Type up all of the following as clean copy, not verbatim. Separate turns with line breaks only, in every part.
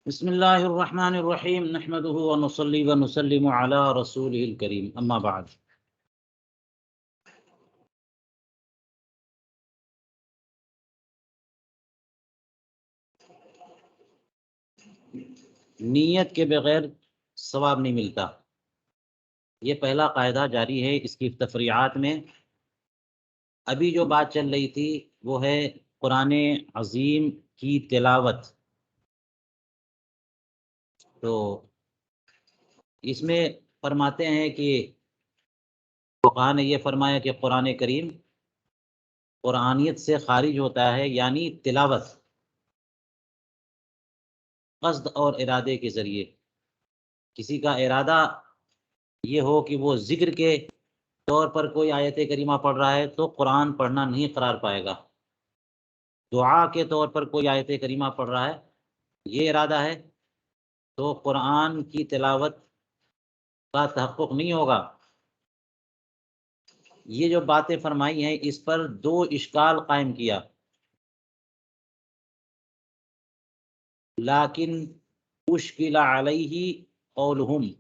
بسم اللہ الرحمن الرحیم نحمدہ ونصلی ونسلم علی رسولہ الکریم اما بعد۔ نیت کے بغیر ثواب نہیں ملتا، یہ پہلا قاعدہ جاری ہے۔ اس کی تفریعات میں ابھی جو بات چل رہی تھی وہ ہے قرآن عظیم کی تلاوت۔ تو اس میں فرماتے ہیں کہ فقہا نے یہ فرمایا کہ قرآن کریم قرآنیت سے خارج ہوتا ہے، یعنی تلاوت قصد اور ارادے کے ذریعے۔ کسی کا ارادہ یہ ہو کہ وہ ذکر کے طور پر کوئی آیت کریمہ پڑھ رہا ہے تو قرآن پڑھنا نہیں قرار پائے گا۔ دعا کے طور پر کوئی آیت کریمہ پڑھ رہا ہے، یہ ارادہ ہے، تو قرآن کی تلاوت کا تحقق نہیں ہوگا۔ یہ جو باتیں فرمائی ہیں اس پر دو اشکال قائم کیا، لیکن اشکل علیہ قولہم،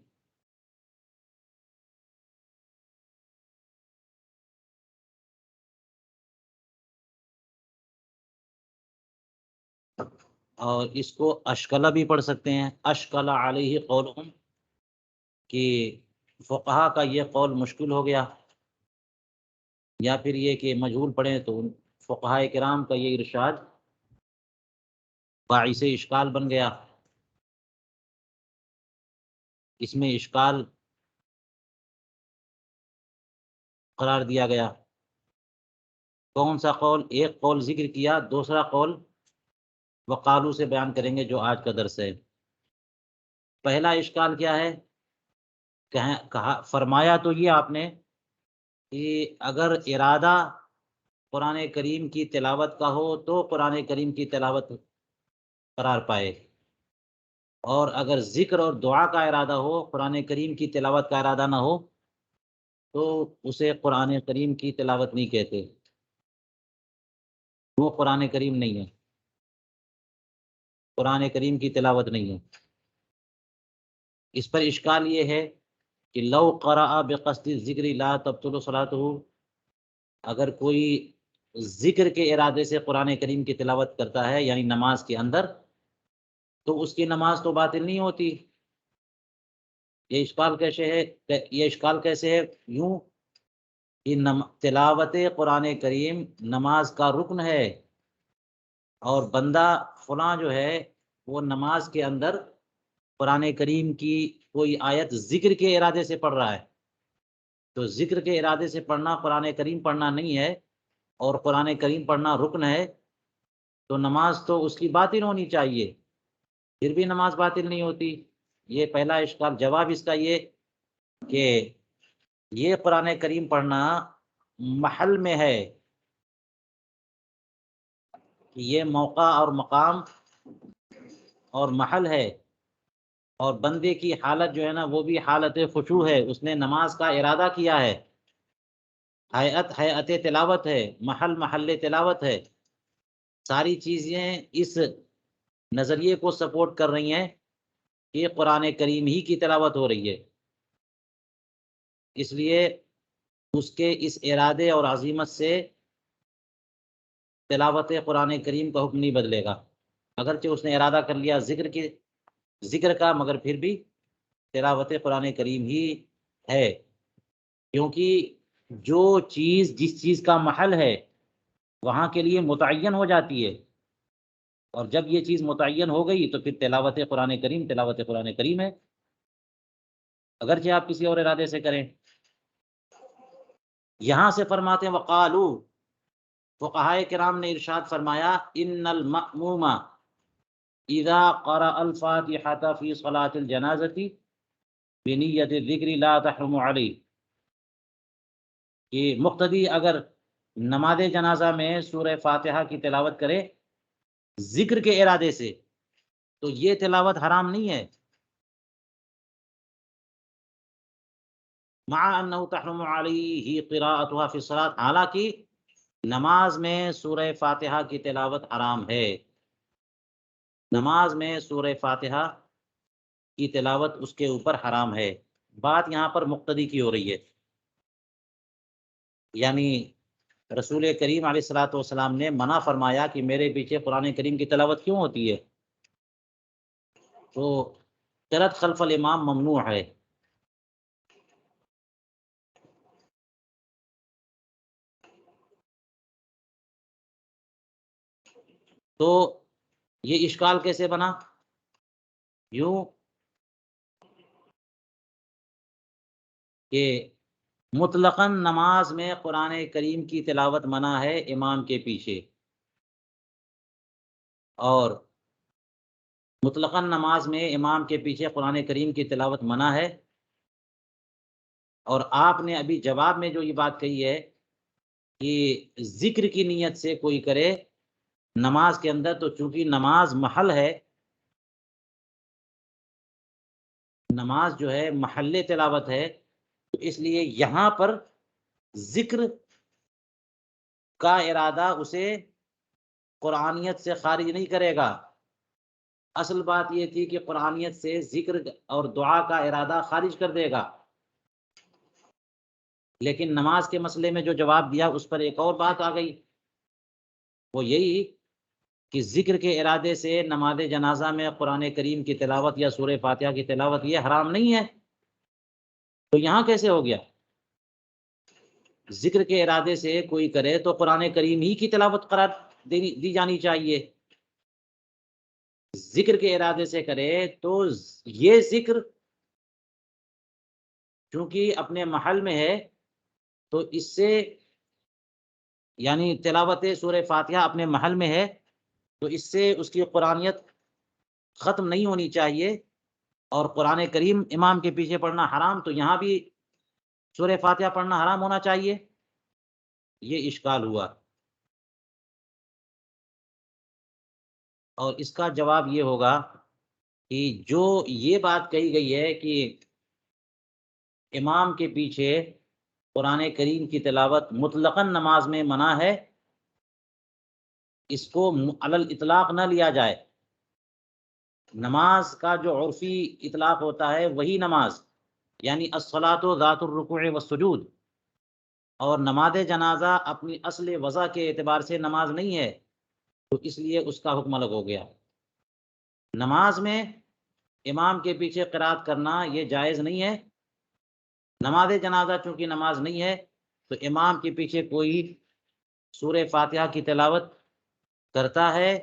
اور اس کو اشکلہ بھی پڑھ سکتے ہیں، اشکل علیہ قولہم، کہ فقہا کا یہ قول مشکل ہو گیا، یا پھر یہ کہ مجہول پڑھیں تو فقہاء کرام کا یہ ارشاد باعث اشکال بن گیا۔ اس میں اشکال قرار دیا گیا۔ کون سا قول؟ ایک قول ذکر کیا، دوسرا قول وقالو سے بیان کریں گے جو آج کا درس ہے۔ پہلا اشکال کیا ہے؟ کہا فرمایا تو یہ آپ نے کہ اگر ارادہ قرآن کریم کی تلاوت کا ہو تو قرآن کریم کی تلاوت قرار پائے، اور اگر ذکر اور دعا کا ارادہ ہو، قرآن کریم کی تلاوت کا ارادہ نہ ہو، تو اسے قرآن کریم کی تلاوت نہیں کہتے، وہ قرآن کریم نہیں ہے، قرآن کریم کی تلاوت نہیں ہے۔ اس پر اشکال یہ ہے کہ لو قرأ بقصد الذکر لا تبطل صلاتہ، اگر کوئی ذکر کے ارادے سے قرآن کریم کی تلاوت کرتا ہے یعنی نماز کے اندر، تو اس کی نماز تو باطل نہیں ہوتی۔ یہ اشکال کیسے ہے؟ یوں کہ تلاوت قرآن کریم نماز کا رکن ہے، اور بندہ فلاں جو ہے وہ نماز کے اندر قرآن کریم کی کوئی آیت ذکر کے ارادے سے پڑھ رہا ہے، تو ذکر کے ارادے سے پڑھنا قرآن کریم پڑھنا نہیں ہے، اور قرآن کریم پڑھنا رکن ہے، تو نماز تو اس کی باطل ہونی چاہیے، پھر بھی نماز باطل نہیں ہوتی۔ یہ پہلا اشکال۔ جواب اس کا یہ کہ یہ قرآن کریم پڑھنا محل میں ہے، کہ یہ موقع اور مقام اور محل ہے، اور بندے کی حالت جو ہے نا وہ بھی حالت خشوع ہے، اس نے نماز کا ارادہ کیا ہے، حیات تلاوت ہے، محل تلاوت ہے۔ ساری چیزیں اس نظریے کو سپورٹ کر رہی ہیں کہ قرآن کریم ہی کی تلاوت ہو رہی ہے، اس لیے اس کے اس ارادے اور عزیمت سے تلاوت قرآن کریم کا حکم نہیں بدلے گا، اگرچہ اس نے ارادہ کر لیا ذکر کا، مگر پھر بھی تلاوت قرآن کریم ہی ہے، کیونکہ جس چیز کا محل ہے وہاں کے لیے متعین ہو جاتی ہے، اور جب یہ چیز متعین ہو گئی تو پھر تلاوت قرآن کریم ہے، اگرچہ آپ کسی اور ارادے سے کریں۔ یہاں سے فرماتے ہیں وقالو، فقہائے کرام نے ارشاد فرمایا ان المأموم اذا قرأ الفاتحة في صلاة الجنازة بنیت الذکر لا تحرم علیہ، کہ مقتدی اگر نماز جنازہ میں سورہ فاتحہ کی تلاوت کرے ذکر کے ارادے سے تو یہ تلاوت حرام نہیں ہے، مع انہ تحرم علیہ قراءتها فی الصلاۃ، حالانکہ نماز میں سورہ فاتحہ کی تلاوت حرام ہے۔ نماز میں سورہ فاتحہ کی تلاوت اس کے اوپر حرام ہے۔ بات یہاں پر مقتدی کی ہو رہی ہے، یعنی رسول کریم علیہ الصلوۃ والسلام نے منع فرمایا کہ میرے پیچھے قرآن کریم کی تلاوت کیوں ہوتی ہے، تو قرأت خلف الامام ممنوع ہے۔ تو یہ اشکال کیسے بنا؟ یوں کہ مطلقاً نماز میں قرآن کریم کی تلاوت منع ہے امام کے پیچھے، اور مطلقاً نماز میں امام کے پیچھے قرآن کریم کی تلاوت منع ہے، اور آپ نے ابھی جواب میں جو یہ بات کہی ہے کہ ذکر کی نیت سے کوئی کرے نماز کے اندر، تو چونکہ نماز محل ہے، نماز جو ہے محل تلاوت ہے، تو اس لیے یہاں پر ذکر کا ارادہ اسے قرآنیت سے خارج نہیں کرے گا۔ اصل بات یہ تھی کہ قرآنیت سے ذکر اور دعا کا ارادہ خارج کر دے گا، لیکن نماز کے مسئلے میں جو جواب دیا اس پر ایک اور بات آ گئی، وہ یہی کہ ذکر کے ارادے سے نماز جنازہ میں قرآن کریم کی تلاوت یا سورہ فاتحہ کی تلاوت یہ حرام نہیں ہے، تو یہاں کیسے ہو گیا؟ ذکر کے ارادے سے کوئی کرے تو قرآن کریم ہی کی تلاوت قرار دی جانی چاہیے، ذکر کے ارادے سے کرے تو یہ ذکر چونکہ اپنے محل میں ہے، تو اس سے یعنی تلاوت سورہ فاتحہ اپنے محل میں ہے، تو اس سے اس کی قرآنیت ختم نہیں ہونی چاہیے، اور قرآن کریم امام کے پیچھے پڑھنا حرام، تو یہاں بھی سورہ فاتحہ پڑھنا حرام ہونا چاہیے، یہ اشکال ہوا۔ اور اس کا جواب یہ ہوگا کہ جو یہ بات کہی گئی ہے کہ امام کے پیچھے قرآن کریم کی تلاوت مطلقاً نماز میں منع ہے، اس کو علی الاطلاق نہ لیا جائے۔ نماز کا جو عرفی اطلاق ہوتا ہے وہی نماز، یعنی الصلاۃ ذات الرکوع والسجود، اور نماز جنازہ اپنی اصل وضع کے اعتبار سے نماز نہیں ہے، تو اس لیے اس کا حکم الگ ہو گیا۔ نماز میں امام کے پیچھے قرات کرنا یہ جائز نہیں ہے، نماز جنازہ چونکہ نماز نہیں ہے تو امام کے پیچھے کوئی سورہ فاتحہ کی تلاوت کرتا ہے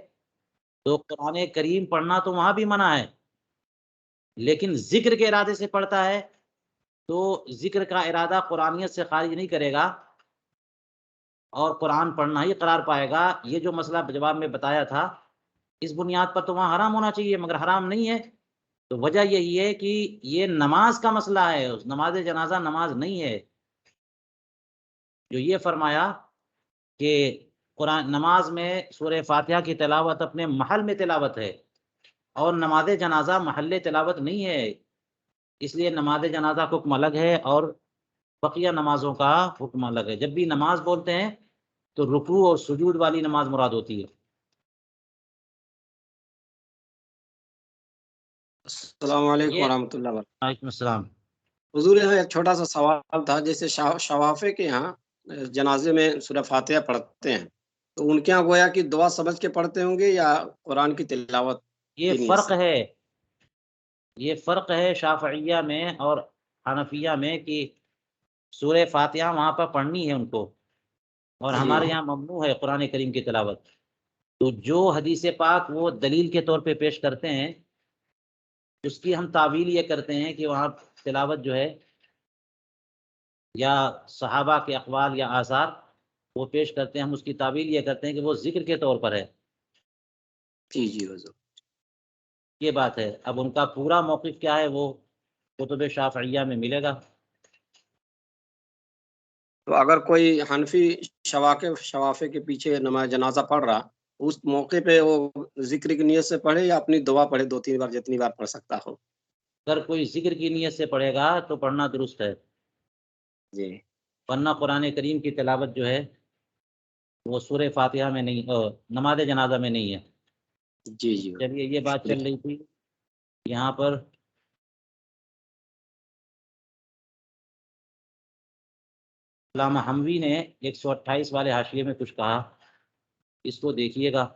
تو قرآن کریم پڑھنا تو وہاں بھی منع ہے، لیکن ذکر کے ارادے سے پڑھتا ہے تو ذکر کا ارادہ قرآنیت سے خارج نہیں کرے گا، اور قرآن پڑھنا ہی قرار پائے گا۔ یہ جو مسئلہ جواب میں بتایا تھا اس بنیاد پر تو وہاں حرام ہونا چاہیے، مگر حرام نہیں ہے، تو وجہ یہی ہے کہ یہ نماز کا مسئلہ ہے، نماز جنازہ نماز نہیں ہے۔ جو یہ فرمایا کہ قرآن نماز میں سورہ فاتحہ کی تلاوت اپنے محل میں تلاوت ہے، اور نماز جنازہ محل تلاوت نہیں ہے، اس لیے نماز جنازہ کا حکم الگ ہے اور بقیہ نمازوں کا حکم الگ ہے۔ جب بھی نماز بولتے ہیں تو رکوع اور سجود والی نماز مراد ہوتی ہے۔
السلام علیکم
یہ
ورحمۃ اللہ وبرکاتہ۔
وعلیکم السلام۔
حضور یہاں ایک چھوٹا سا سوال تھا، جیسے شوافے کے یہاں جنازے میں سورہ فاتحہ پڑھتے ہیں، تو ان کے یہاں گویا کہ دعا سمجھ کے پڑھتے ہوں گے یا قرآن کی تلاوت
یہ
کی نیت
فرق
سے؟
ہے، یہ فرق ہے شافعیہ میں اور حنفیہ میں کہ سورہ فاتحہ وہاں پر پڑھنی ہے ان کو، اور
جی
ہمارے یہاں ممنوع ہے قرآن کریم کی تلاوت۔ تو جو حدیث پاک وہ دلیل کے طور پہ پیش کرتے ہیں، اس کی ہم تعویل یہ کرتے ہیں کہ وہاں تلاوت جو ہے یا صحابہ کے اقوال یا آثار وہ پیش کرتے ہیں، ہم اس کی تعویل یہ کرتے ہیں کہ وہ ذکر کے طور پر ہے،
جی جی حضور۔
یہ بات ہے۔ اب ان کا پورا موقف کیا ہے وہ کتب شافعیہ میں ملے گا۔
تو اگر کوئی حنفی شوافے کے پیچھے نماز جنازہ پڑھ رہا، اس موقع پہ وہ ذکر کی نیت سے پڑھے یا اپنی دعا پڑھے 2-3 بار جتنی بار پڑھ سکتا ہو؟
اگر کوئی ذکر کی نیت سے پڑھے گا تو پڑھنا درست ہے،
جی
ورنہ قرآن کریم کی تلاوت جو ہے وہ سورہ فاتحہ میں نہیں، نماز جنازہ میں نہیں ہے۔
جی جی
چلیے یہ بات چل رہی تھی یہاں پر علامہ حموی نے 128 والے حاشیے میں کچھ کہا، اس کو دیکھیے گا۔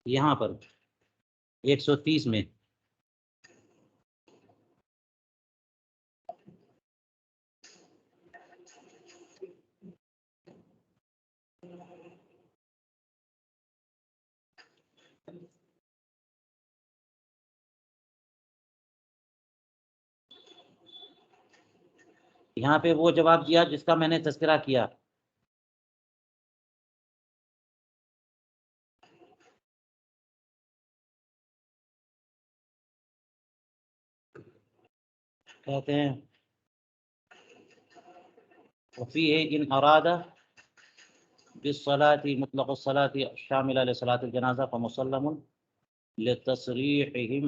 یہاں پر 130 میں یہاں پہ وہ جواب دیا جس کا میں نے تذکرہ کیا۔ کہتے ہیں وفيه إن أراد بالصلاة مطلق الصلاة شاملة لصلاة الجنازة فمسلم لتصريحهم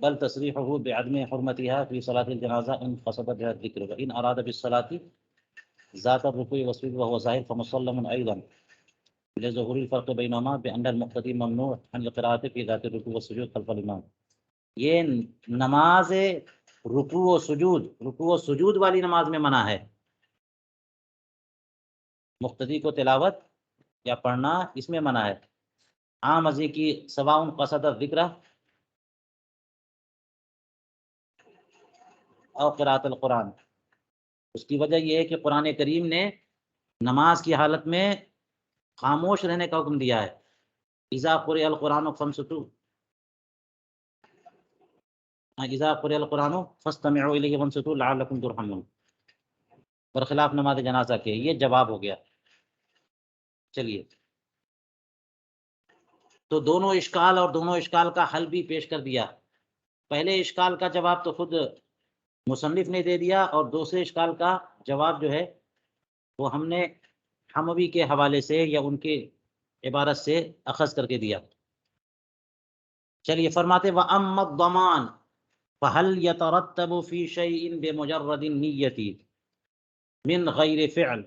بل تصريحه بعدم حرمتها في صلاة الجنازة إن قصد بها الذكر، وإن أراد بالصلاة ذات الركوع والسجود وهو ظاهر فمسلم أيضا لظهور الفرق بينهما بأن المقتدي ممنوع عن القراءة في ذات الركوع والسجود خلف الإمام۔ یہ نماز رکوع و سجود والی نماز میں منع ہے، مقتدی کو تلاوت یا پڑھنا اس میں منع ہے۔ عام ازی کی سواء قصد الذکر او قراءت القرآن، اس کی وجہ یہ ہے کہ قرآن کریم نے نماز کی حالت میں خاموش رہنے کا حکم دیا ہے۔ اذا قرئ القرآن فانصتوا اذا قرئ القرآن فاستمعوا الیہ وانصتوا لعلکم ترحمون، برخلاف نماز جنازہ کے۔ یہ جواب ہو گیا۔ چلیے تو دونوں اشکال اور دونوں اشکال کا حل بھی پیش کر دیا۔ پہلے اشکال کا جواب تو خود مصنف نے دے دیا، اور دوسرے اشکال کا جواب جو ہے وہ ہم نے حموی کے حوالے سے یا ان کے عبارت سے اخذ کر کے دیا۔ چلیے فرماتے وَأَمَّا الضَّمَانُ فَهَلْ يَتَرَتَّبُ فِي شَيْءٍ بِمُجَرَّدِ النِّيَّةِ مِنْ غَيْرِ فِعْلٍ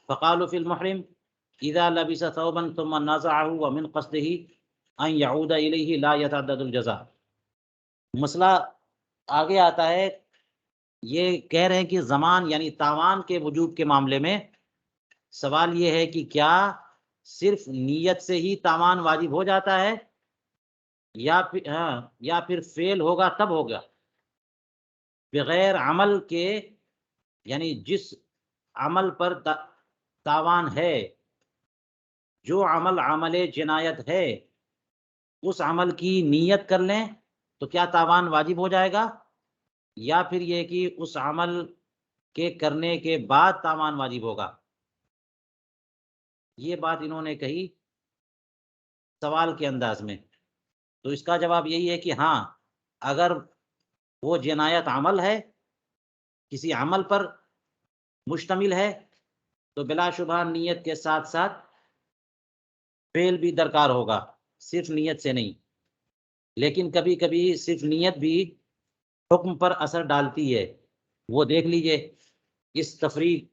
فقالوا في المحرم إذا لبس ثوبا ثم نزعه ومن قصده أن يعود إليه لا يتعدد الجزاء۔ مسئلہ آگے آتا ہے، یہ کہہ رہے ہیں کہ زمان یعنی تاوان کے وجوب کے معاملے میں سوال یہ ہے کہ کیا صرف نیت سے ہی تاوان واجب ہو جاتا ہے یا پھر فعل ہوگا تب ہوگا، بغیر عمل کے، یعنی جس عمل پر تاوان ہے، جو عمل عمل جنایت ہے، اس عمل کی نیت کر لیں تو کیا تاوان واجب ہو جائے گا، یا پھر یہ کہ اس عمل کے کرنے کے بعد تاوان واجب ہوگا۔ یہ بات انہوں نے کہی سوال کے انداز میں، تو اس کا جواب یہی ہے کہ ہاں، اگر وہ جنایت عمل ہے، کسی عمل پر مشتمل ہے، تو بلا شبہ نیت کے ساتھ ساتھ فعل بھی درکار ہوگا، صرف نیت سے نہیں۔ لیکن کبھی کبھی صرف نیت بھی حکم پر اثر ڈالتی ہے، وہ دیکھ لیجئے اس تفریق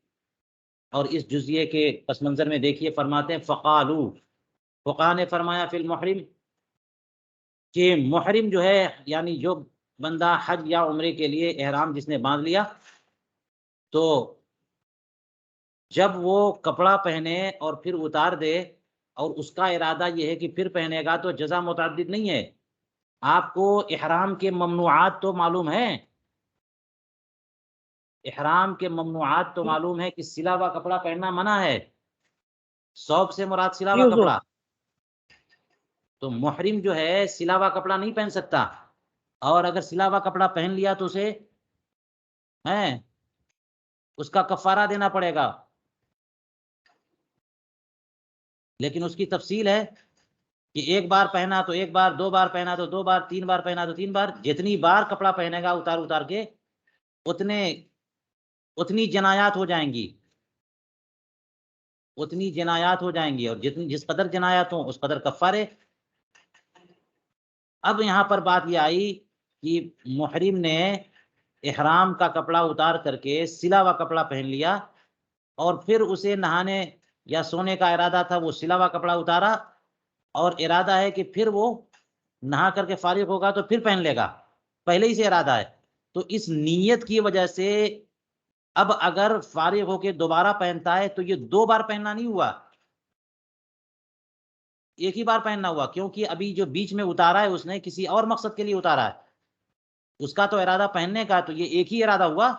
اور اس جزئیے کے پس منظر میں دیکھیے۔ فرماتے ہیں فقالو، فقہ نے فرمایا فی المحرم، کہ محرم جو ہے یعنی جو بندہ حج یا عمرے کے لیے احرام جس نے باندھ لیا، تو جب وہ کپڑا پہنے اور پھر اتار دے اور اس کا ارادہ یہ ہے کہ پھر پہنے گا، تو جزا متعدد نہیں ہے۔ آپ کو احرام کے ممنوعات تو معلوم ہیں، احرام کے ممنوعات تو معلوم ہے کہ سلا ہوا کپڑا پہننا منع ہے، ثوب سے مراد سلا ہوا کپڑا، تو محرم جو ہے سلا ہوا کپڑا نہیں پہن سکتا، اور اگر سلا ہوا کپڑا پہن لیا تو اسے اس کا کفارہ دینا پڑے گا، لیکن اس کی تفصیل ہے کہ ایک بار پہنا تو ایک بار، دو بار پہنا تو دو بار، تین بار پہنا تو تین بار، جتنی بار کپڑا پہنے گا اتار اتار کے اتنی جنایات ہو جائیں گی، اتنی جنایات ہو جائیں گی، اور جس قدر جنایات ہوں اس قدر کفارے۔ اب یہاں پر بات یہ آئی کہ محرم نے احرام کا کپڑا اتار کر کے سلا ہوا کپڑا پہن لیا، اور پھر اسے نہانے یا سونے کا ارادہ تھا، وہ سلا ہوا کپڑا اتارا، اور ارادہ ہے کہ پھر وہ نہا کر کے فارغ ہوگا تو پھر پہن لے گا، پہلے ہی سے ارادہ ہے، تو اس نیت کی وجہ سے اب اگر فارغ ہو کے دوبارہ پہنتا ہے تو یہ دو بار پہننا نہیں ہوا، ایک ہی بار پہننا ہوا، کیونکہ ابھی جو بیچ میں اتارا ہے اس نے کسی اور مقصد کے لیے اتارا ہے، اس کا تو ارادہ پہننے کا، تو یہ ایک ہی ارادہ ہوا،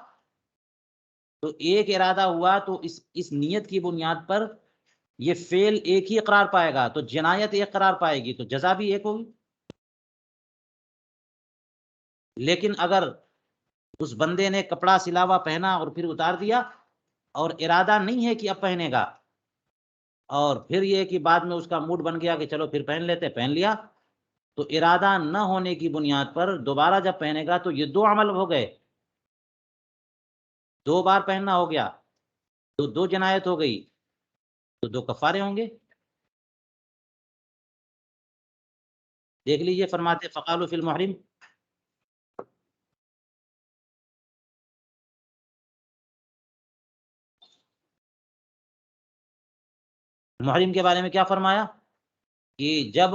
تو ایک ارادہ ہوا تو اس نیت کی بنیاد پر یہ فعل ایک ہی قرار پائے گا، تو جنایت ایک قرار پائے گی، تو جزا بھی ایک ہوگی۔ لیکن اگر اس بندے نے کپڑا سلاوا پہنا اور پھر اتار دیا، اور ارادہ نہیں ہے کہ اب پہنے گا، اور پھر یہ کہ بعد میں اس کا موڈ بن گیا کہ چلو پھر پہن لیتے، پہن لیا، تو ارادہ نہ ہونے کی بنیاد پر دوبارہ جب پہنے گا تو یہ دو عمل ہو گئے، دو بار پہننا ہو گیا، تو دو جنایت ہو گئی، تو دو کفارے ہوں گے۔ دیکھ لیجئے، فرماتے فقالوا فی المحرم، محرم کے بارے میں کیا فرمایا کہ جب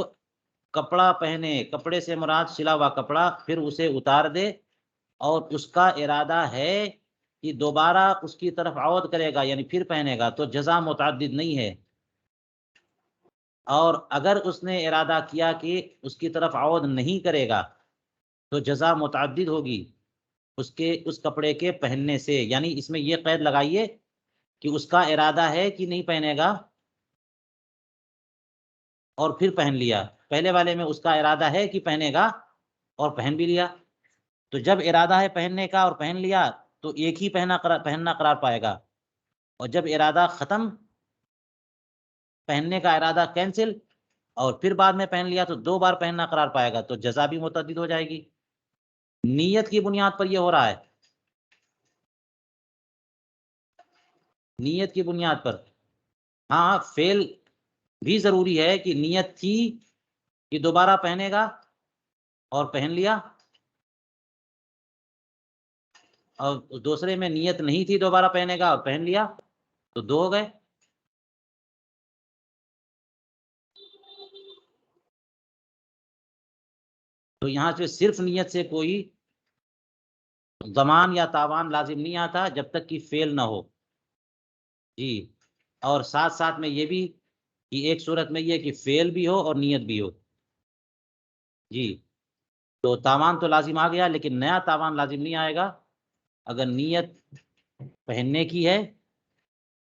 کپڑا پہنے، کپڑے سے مراد سلا ہوا کپڑا، پھر اسے اتار دے اور اس کا ارادہ ہے کہ دوبارہ اس کی طرف عود کرے گا، یعنی پھر پہنے گا، تو جزا متعدد نہیں ہے، اور اگر اس نے ارادہ کیا کہ اس کی طرف عود نہیں کرے گا تو جزا متعدد ہوگی اس کپڑے کے پہننے سے، یعنی اس میں یہ قید لگائیے کہ اس کا ارادہ ہے کہ نہیں پہنے گا اور پھر پہن لیا، پہلے والے میں اس کا ارادہ ہے کہ پہنے گا اور پہن بھی لیا، تو جب ارادہ ہے پہننے کا اور پہن لیا تو ایک ہی پہننا قرار پائے گا، اور جب ارادہ ختم، پہننے کا ارادہ کینسل، اور پھر بعد میں پہن لیا تو دو بار پہننا قرار پائے گا، تو جزا بھی متعدد ہو جائے گی، نیت کی بنیاد پر یہ ہو رہا ہے، نیت کی بنیاد پر۔ ہاں، فعل بھی ضروری ہے کہ نیت تھی کہ دوبارہ پہنے گا اور پہن لیا، اور دوسرے میں نیت نہیں تھی دوبارہ پہنے گا اور پہن لیا، تو دو ہو گئے۔ تو یہاں سے صرف نیت سے کوئی ضمان یا تاوان لازم نہیں آتا جب تک کہ فعل نہ ہو، جی، اور ساتھ ساتھ میں یہ بھی کہ ایک صورت میں یہ کہ فعل بھی ہو اور نیت بھی ہو، جی، تو تاوان تو لازم آ گیا، لیکن نیا تاوان لازم نہیں آئے گا، اگر نیت پہننے کی ہے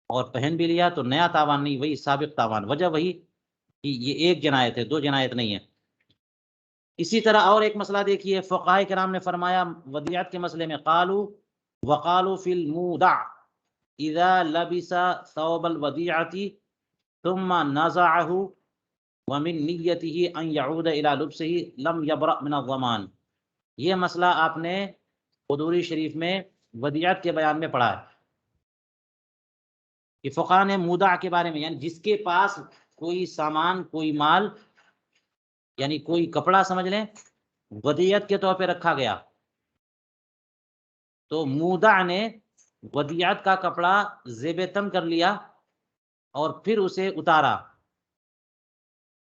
اور پہن بھی لیا تو نیا تاوان نہیں، وہی سابق تاوان، وجہ وہی کہ یہ ایک جنایت ہے، دو جنایت نہیں ہے۔ اسی طرح اور ایک مسئلہ دیکھیے، فقہاء کرام نے فرمایا ودیعت کے مسئلے میں، وقالوا فی المودع اذا لبس ثوب الودیعة ثم نزعه ومن نیته ان يعود الى لبسه لم يبرأ من الضمان، یہ مسئلہ آپ نے قدوری شریف میں ودیعت کے بیان میں پڑھا ہے کہ فقہاء نے مودع کے بارے میں، یعنی جس کے پاس کوئی سامان، کوئی مال، یعنی کوئی کپڑا سمجھ لیں ودیعت کے طور پہ رکھا گیا، تو مودع نے ودیعت کا کپڑا زیب تن کر لیا اور پھر اسے اتارا،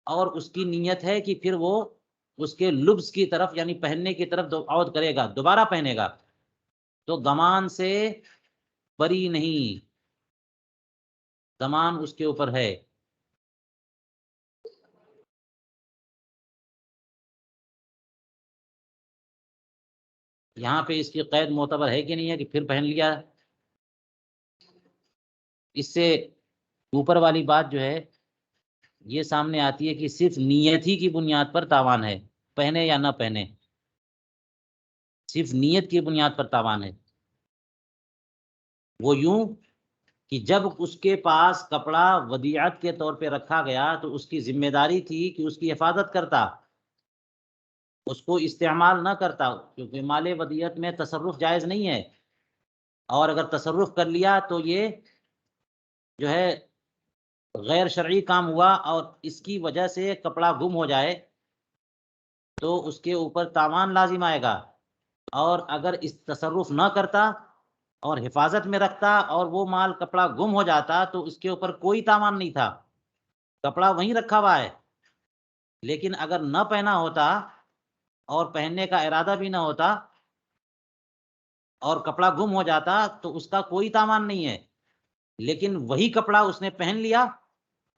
اور اس کی نیت ہے کہ پھر وہ اس کے لبس کی طرف، یعنی پہننے کی طرف عود کرے گا، دوبارہ پہنے گا، تو ضمان سے بری نہیں، ضمان اس کے اوپر ہے۔ یہاں پہ اس کی قید معتبر ہے کہ نہیں ہے کہ پھر پہن لیا؟ اس سے اوپر والی بات جو ہے یہ سامنے آتی ہے کہ صرف نیت ہی کی بنیاد پر تاوان ہے، پہنے یا نہ پہنے، صرف نیت کی بنیاد پر تاوان ہے۔ وہ یوں کہ جب اس کے پاس کپڑا ودیعت کے طور پہ رکھا گیا تو اس کی ذمہ داری تھی کہ اس کی حفاظت کرتا، اس کو استعمال نہ کرتا، کیونکہ مال ودیعت میں تصرف جائز نہیں ہے، اور اگر تصرف کر لیا تو یہ جو ہے غیر شرعی کام ہوا، اور اس کی وجہ سے کپڑا گم ہو جائے تو اس کے اوپر تاوان لازم آئے گا، اور اگر اس تصرف نہ کرتا اور حفاظت میں رکھتا اور وہ مال کپڑا گم ہو جاتا تو اس کے اوپر کوئی تاوان نہیں تھا، کپڑا وہیں رکھا ہوا ہے۔ لیکن اگر نہ پہنا ہوتا اور پہننے کا ارادہ بھی نہ ہوتا اور کپڑا گم ہو جاتا تو اس کا کوئی تاوان نہیں ہے، لیکن وہی کپڑا اس نے پہن لیا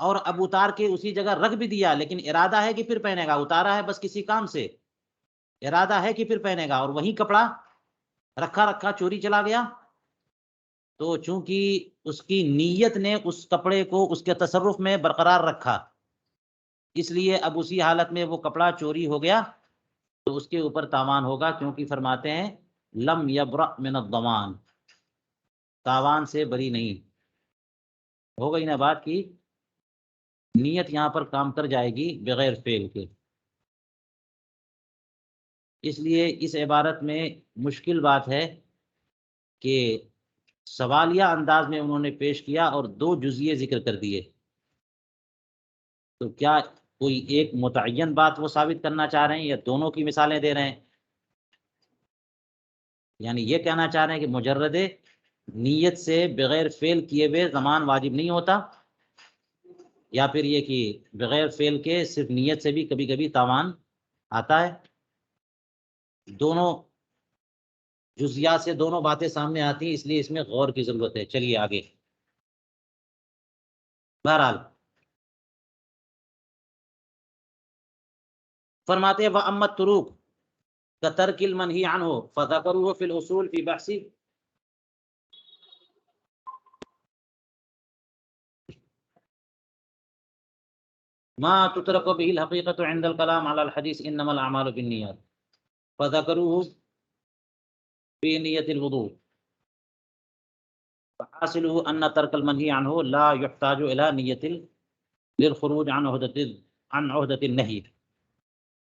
اور اب اتار کے اسی جگہ رکھ بھی دیا، لیکن ارادہ ہے کہ پھر پہنے گا، اتارا ہے بس کسی کام سے، ارادہ ہے کہ پھر پہنے گا، اور وہی کپڑا رکھا رکھا چوری چلا گیا، تو چونکہ اس کی نیت نے اس کپڑے کو اس کے تصرف میں برقرار رکھا، اس لیے اب اسی حالت میں وہ کپڑا چوری ہو گیا تو اس کے اوپر تاوان ہوگا، کیونکہ فرماتے ہیں لم یبرأ من الضمان، تاوان سے بری نہیں ہو گئی نا بات کی، نیت یہاں پر کام کر جائے گی بغیر فعل کے۔ اس لیے اس عبارت میں مشکل بات ہے کہ سوالیہ انداز میں انہوں نے پیش کیا اور دو جزئیے ذکر کر دیے، تو کیا کوئی ایک متعین بات وہ ثابت کرنا چاہ رہے ہیں یا دونوں کی مثالیں دے رہے ہیں؟ یعنی یہ کہنا چاہ رہے ہیں کہ مجرد نیت سے بغیر فعل کیے ہوئے ضمان واجب نہیں ہوتا، یا پھر یہ کہ بغیر فعل کے صرف نیت سے بھی کبھی کبھی تاوان آتا ہے؟ دونوں جزیات سے دونوں باتیں سامنے آتی ہیں، اس لیے اس میں غور کی ضرورت ہے۔ چلیے آگے۔ بہرحال فرماتے ہیں وَأَمَّا الطُّرُوقُ كَتَرْكِ الْمَنْهِي عَنْهُ فَذَكَرُوهُ فِي الْأُصُولِ فِي بَحْثِ ما تُتْرَكُ بِهِ الْحَقِيقَةُ عِنْدَ الْكَلَامِ عَلَى الْحَدِيثِ إِنَّمَا الْأَعْمَالُ بِالنِّيَّاتِ فَذَكَرُوهُ في نية الوضوء، فحاصله أن ترك المنهي عنه لا يحتاج إلى نية للخروج عن عهدة النهي،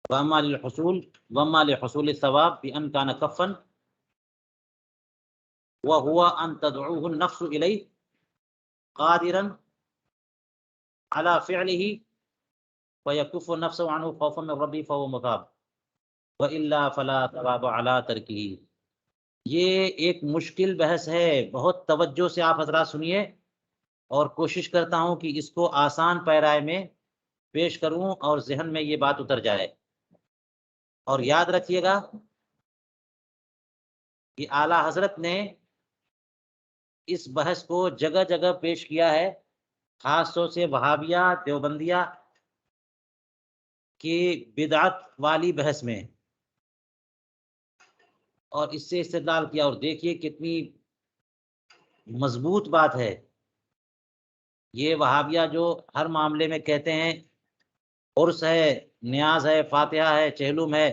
وأما لحصول الثواب بأن كان كفا وهو أن تدعوه النفس إليه قادرا على فعله ويكف نفسه عنه خوفا من ربه فهو مثاب وإلا فلا ثواب على تركه۔ یہ ایک مشکل بحث ہے، بہت توجہ سے آپ حضرات سنیے، اور کوشش کرتا ہوں کہ اس کو آسان پیرائے میں پیش کروں اور ذہن میں یہ بات اتر جائے۔ اور یاد رکھیے گا کہ اعلیٰ حضرت نے اس بحث کو جگہ جگہ پیش کیا ہے، خاص طور سے وہابیہ دیوبندیہ کی بدعت والی بحث میں، اور اس سے استدلال کیا، اور دیکھیے کتنی مضبوط بات ہے۔ یہ وہابیہ جو ہر معاملے میں کہتے ہیں عرس ہے، نیاز ہے، فاتحہ ہے، چہلم ہے،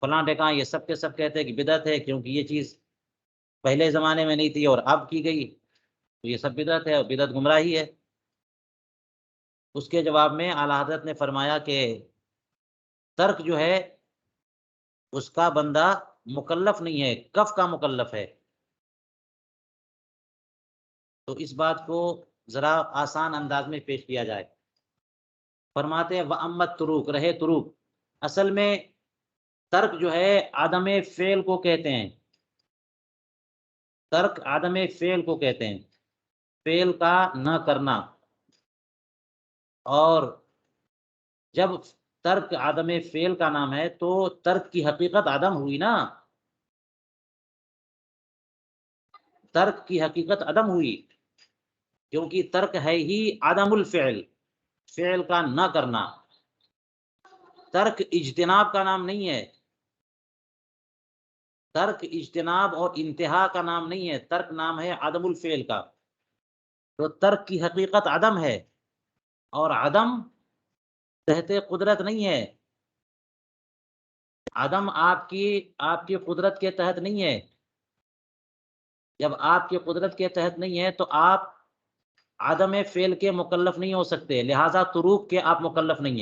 فلاں ڈھکاں، یہ سب کے سب کہتے ہیں کہ بدعت ہے، کیونکہ یہ چیز پہلے زمانے میں نہیں تھی اور اب کی گئی تو یہ سب بدعت ہے، اور بدعت گمراہی ہے۔ اس کے جواب میں اعلیٰ حضرت نے فرمایا کہ ترک جو ہے اس کا بندہ مکلف نہیں ہے، کف کا مکلف ہے۔ تو اس بات کو ذرا آسان انداز میں پیش کیا جائے۔ فرماتے ہیں وَأَمَّا الطُّرُوقُ، رہے طرق، اصل میں ترک جو ہے عدم فعل کو کہتے ہیں، ترک عدم فعل کو کہتے ہیں، فعل کا نہ کرنا، اور جب ترک عدم فعل کا نام ہے تو ترک کی حقیقت عدم ہوئی نا، ترک کی حقیقت عدم ہوئی، کیونکہ ترک ہے ہی عدم الفعل، فعل کا نہ کرنا، ترک اجتناب کا نام نہیں ہے۔ ترک اجتناب اور انتہا کا نام نہیں ہے، ترک نام ہے عدم الفعل کا. تو ترک کی حقیقت عدم ہے، اور عدم تحت قدرت نہیں ہے. عدم آپ کی قدرت کے تحت نہیں ہے. جب آپ کی قدرت کے تحت نہیں ہے تو آپ عدم فعل کے مکلف نہیں ہو سکتے، لہذا تروک کے آپ مکلف نہیں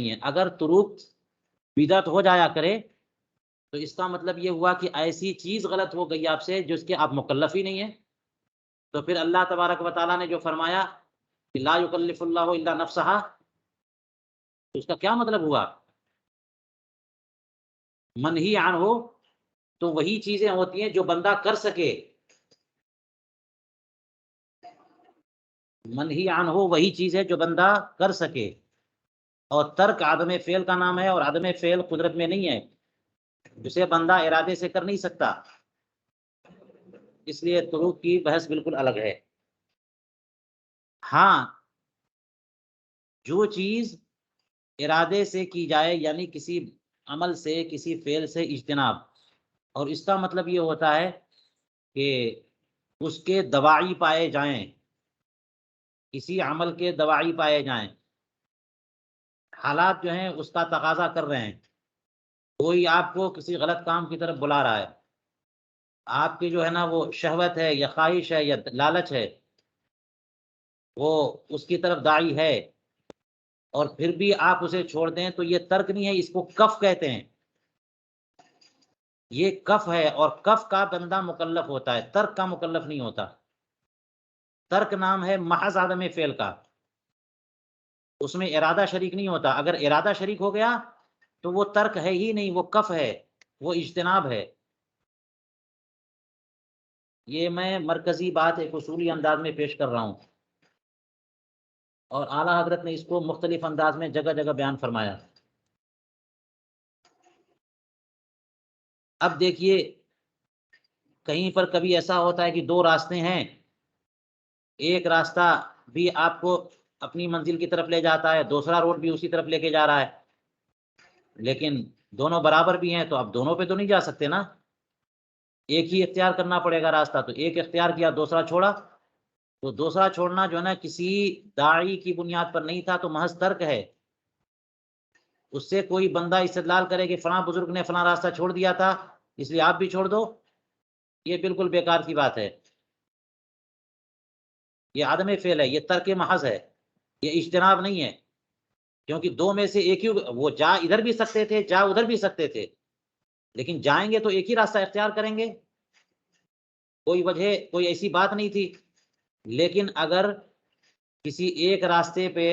ہیں. اگر تروک بدعت ہو جایا کرے تو اس کا مطلب یہ ہوا کہ ایسی چیز غلط ہو گئی آپ سے جس کے آپ مکلف ہی نہیں ہیں. تو پھر اللہ تبارک و تعالیٰ نے جو فرمایا کہ لا یکلف اللہ الا نفسہا، تو اس کا کیا مطلب ہوا؟ منہی عنہ ہو تو وہی چیزیں ہوتی ہیں جو بندہ کر سکے. منہی عنہ ہو وہی چیز ہے جو بندہ کر سکے، اور ترک عدم فعل کا نام ہے، اور عدم فعل قدرت میں نہیں ہے، جسے بندہ ارادے سے کر نہیں سکتا. اس لیے تروک کی بحث بالکل الگ ہے. ہاں، جو چیز ارادے سے کی جائے، یعنی کسی عمل سے، کسی فعل سے اجتناب، اور اس کا مطلب یہ ہوتا ہے کہ اس کے دواعی پائے جائیں، کسی عمل کے دواعی پائے جائیں، حالات جو ہیں اس کا تقاضا کر رہے ہیں. کوئی آپ کو کسی غلط کام کی طرف بلا رہا ہے، آپ کی جو ہے نا وہ شہوت ہے یا خواہش ہے یا لالچ ہے، وہ اس کی طرف داعی ہے، اور پھر بھی آپ اسے چھوڑ دیں تو یہ ترک نہیں ہے، اس کو کف کہتے ہیں. یہ کف ہے، اور کف کا بندہ مکلف ہوتا ہے، ترک کا مکلف نہیں ہوتا. ترک نام ہے محض عدم فعل کا، اس میں ارادہ شریک نہیں ہوتا. اگر ارادہ شریک ہو گیا تو وہ ترک ہے ہی نہیں، وہ کف ہے، وہ اجتناب ہے. یہ میں مرکزی بات ایک اصولی انداز میں پیش کر رہا ہوں، اور اعلیٰ حضرت نے اس کو مختلف انداز میں جگہ جگہ بیان فرمایا. اب دیکھیے، کہیں پر کبھی ایسا ہوتا ہے کہ دو راستے ہیں، ایک راستہ بھی آپ کو اپنی منزل کی طرف لے جاتا ہے، دوسرا روڈ بھی اسی طرف لے کے جا رہا ہے، لیکن دونوں برابر بھی ہیں، تو اب دونوں پہ تو نہیں جا سکتے نا. ایک ہی اختیار کرنا پڑے گا راستہ، تو ایک اختیار کیا، دوسرا چھوڑا. تو دوسرا چھوڑنا جو ہے نا کسی داعی کی بنیاد پر نہیں تھا، تو محض ترک ہے. اس سے کوئی بندہ استدلال کرے کہ فلاں بزرگ نے فلاں راستہ چھوڑ دیا تھا اس لیے آپ بھی چھوڑ دو، یہ بالکل بیکار کی بات ہے. یہ عدم فعل ہے، یہ ترک محض ہے، یہ اجتناب نہیں ہے. کیونکہ دو میں سے ایک ہی، وہ جا ادھر بھی سکتے تھے، جا ادھر بھی سکتے تھے، لیکن جائیں گے تو ایک ہی راستہ اختیار کریں گے، کوئی وجہ، کوئی ایسی بات نہیں تھی. لیکن اگر کسی ایک راستے پہ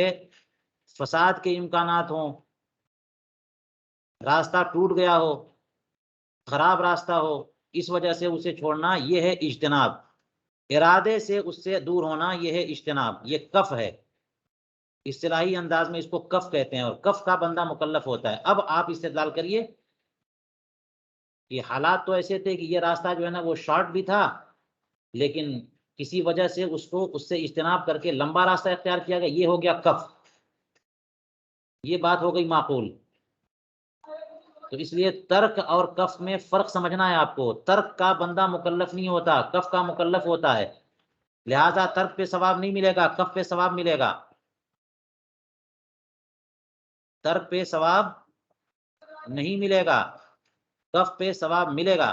فساد کے امکانات ہوں، راستہ ٹوٹ گیا ہو، خراب راستہ ہو، اس وجہ سے اسے چھوڑنا، یہ ہے اجتناب. ارادے سے اس سے دور ہونا، یہ ہے اجتناب، یہ کف ہے. اصطلاحی انداز میں اس کو کف کہتے ہیں، اور کف کا بندہ مکلف ہوتا ہے. اب آپ استدلال کریے کہ حالات تو ایسے تھے کہ یہ راستہ جو ہے نا وہ شارٹ بھی تھا، لیکن کسی وجہ سے اس سے اجتناب کر کے لمبا راستہ اختیار کیا گیا، یہ ہو گیا کف. یہ بات ہو گئی معقول. تو اس لیے ترک اور کف میں فرق سمجھنا ہے آپ کو. ترک کا بندہ مکلف نہیں ہوتا، کف کا مکلف ہوتا ہے، لہذا ترک پہ ثواب نہیں ملے گا، کف پہ ثواب ملے گا. ترک پہ ثواب نہیں ملے گا، کف پہ ثواب ملے گا.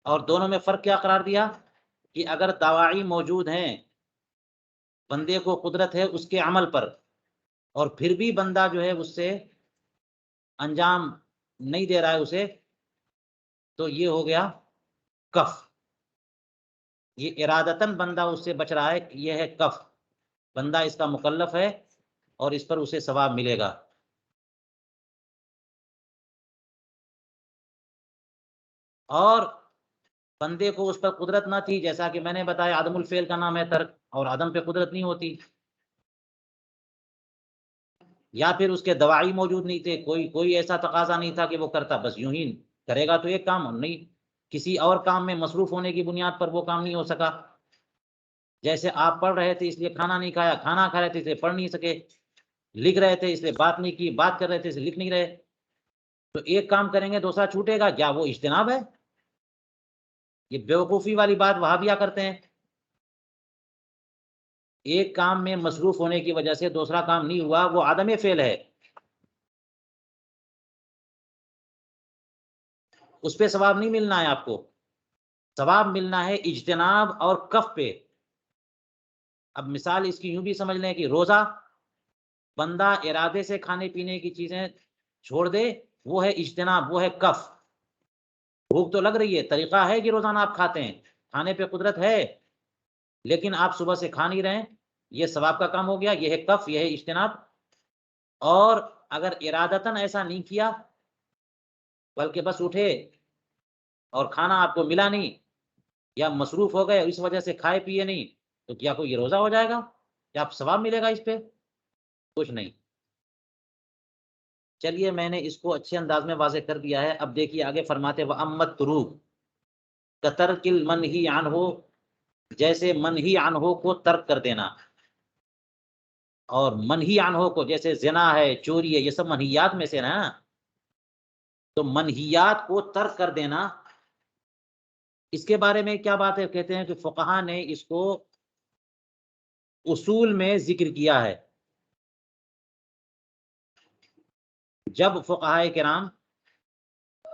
اور دونوں میں فرق کیا قرار دیا کہ اگر دواعی موجود ہیں، بندے کو قدرت ہے اس کے عمل پر، اور پھر بھی بندہ جو ہے اس سے انجام نہیں دے رہا ہے اسے، تو یہ ہو گیا کف. یہ ارادتاً بندہ اس سے بچ رہا ہے، یہ ہے کف. بندہ اس کا مکلف ہے اور اس پر اسے ثواب ملے گا. اور بندے کو اس پر قدرت نہ تھی، جیسا کہ میں نے بتایا عدم الفعل کا نام ہے ترک، اور عدم پہ قدرت نہیں ہوتی. یا پھر اس کے دواعی موجود نہیں تھے، کوئی ایسا تقاضا نہیں تھا کہ وہ کرتا، بس یوں ہی کرے گا تو ایک کام نہیں، کسی اور کام میں مصروف ہونے کی بنیاد پر وہ کام نہیں ہو سکا. جیسے آپ پڑھ رہے تھے اس لیے کھانا نہیں کھایا، کھانا کھا رہے تھے اس لیے پڑھ نہیں سکے، لکھ رہے تھے اس لیے بات نہیں کی، بات کر رہے تھے اس لیے لکھ نہیں رہے. تو ایک کام کریں گے دوسرا چھوٹے گا، کیا وہ اجتناب ہے؟ یہ بیوقوفی والی بات وہابیہ کرتے ہیں. ایک کام میں مصروف ہونے کی وجہ سے دوسرا کام نہیں ہوا، وہ عدم فعل ہے، اس پہ ثواب نہیں ملنا ہے. آپ کو ثواب ملنا ہے اجتناب اور کف پہ. اب مثال اس کی یوں بھی سمجھ لیں کہ روزہ بندہ ارادے سے کھانے پینے کی چیزیں چھوڑ دے، وہ ہے اجتناب، وہ ہے کف. بھوک تو لگ رہی ہے، طریقہ ہے کہ روزانہ آپ کھاتے ہیں، کھانے پہ قدرت ہے، لیکن آپ صبح سے کھا نہیں رہے ہیں، یہ ثواب کا کام ہو گیا، یہ ہے کف، یہ ہے اجتناب. اور اگر ارادتاً ایسا نہیں کیا بلکہ بس اٹھے اور کھانا آپ کو ملا نہیں یا مصروف ہو گئے اس وجہ سے کھائے پیے نہیں، تو کیا کوئی یہ روزہ ہو جائے گا؟ کیا آپ ثواب ملے گا اس پہ؟ کچھ نہیں. چلیے میں نے اس کو اچھے انداز میں واضح کر دیا ہے. اب دیکھیے آگے فرماتے وَأَمَّا التُّرُوبُ كَتَرْكِ الْمَنْهِي عَنْهُ، جیسے منہی عنہ کو ترک کر دینا. اور منہی عنہ کو جیسے زنا ہے، چوری ہے، یہ سب منہیات میں سے نا. تو منہیات کو ترک کر دینا، اس کے بارے میں کیا بات ہے؟ کہتے ہیں کہ فقہا نے اس کو اصول میں ذکر کیا ہے. جب فقہائے کرام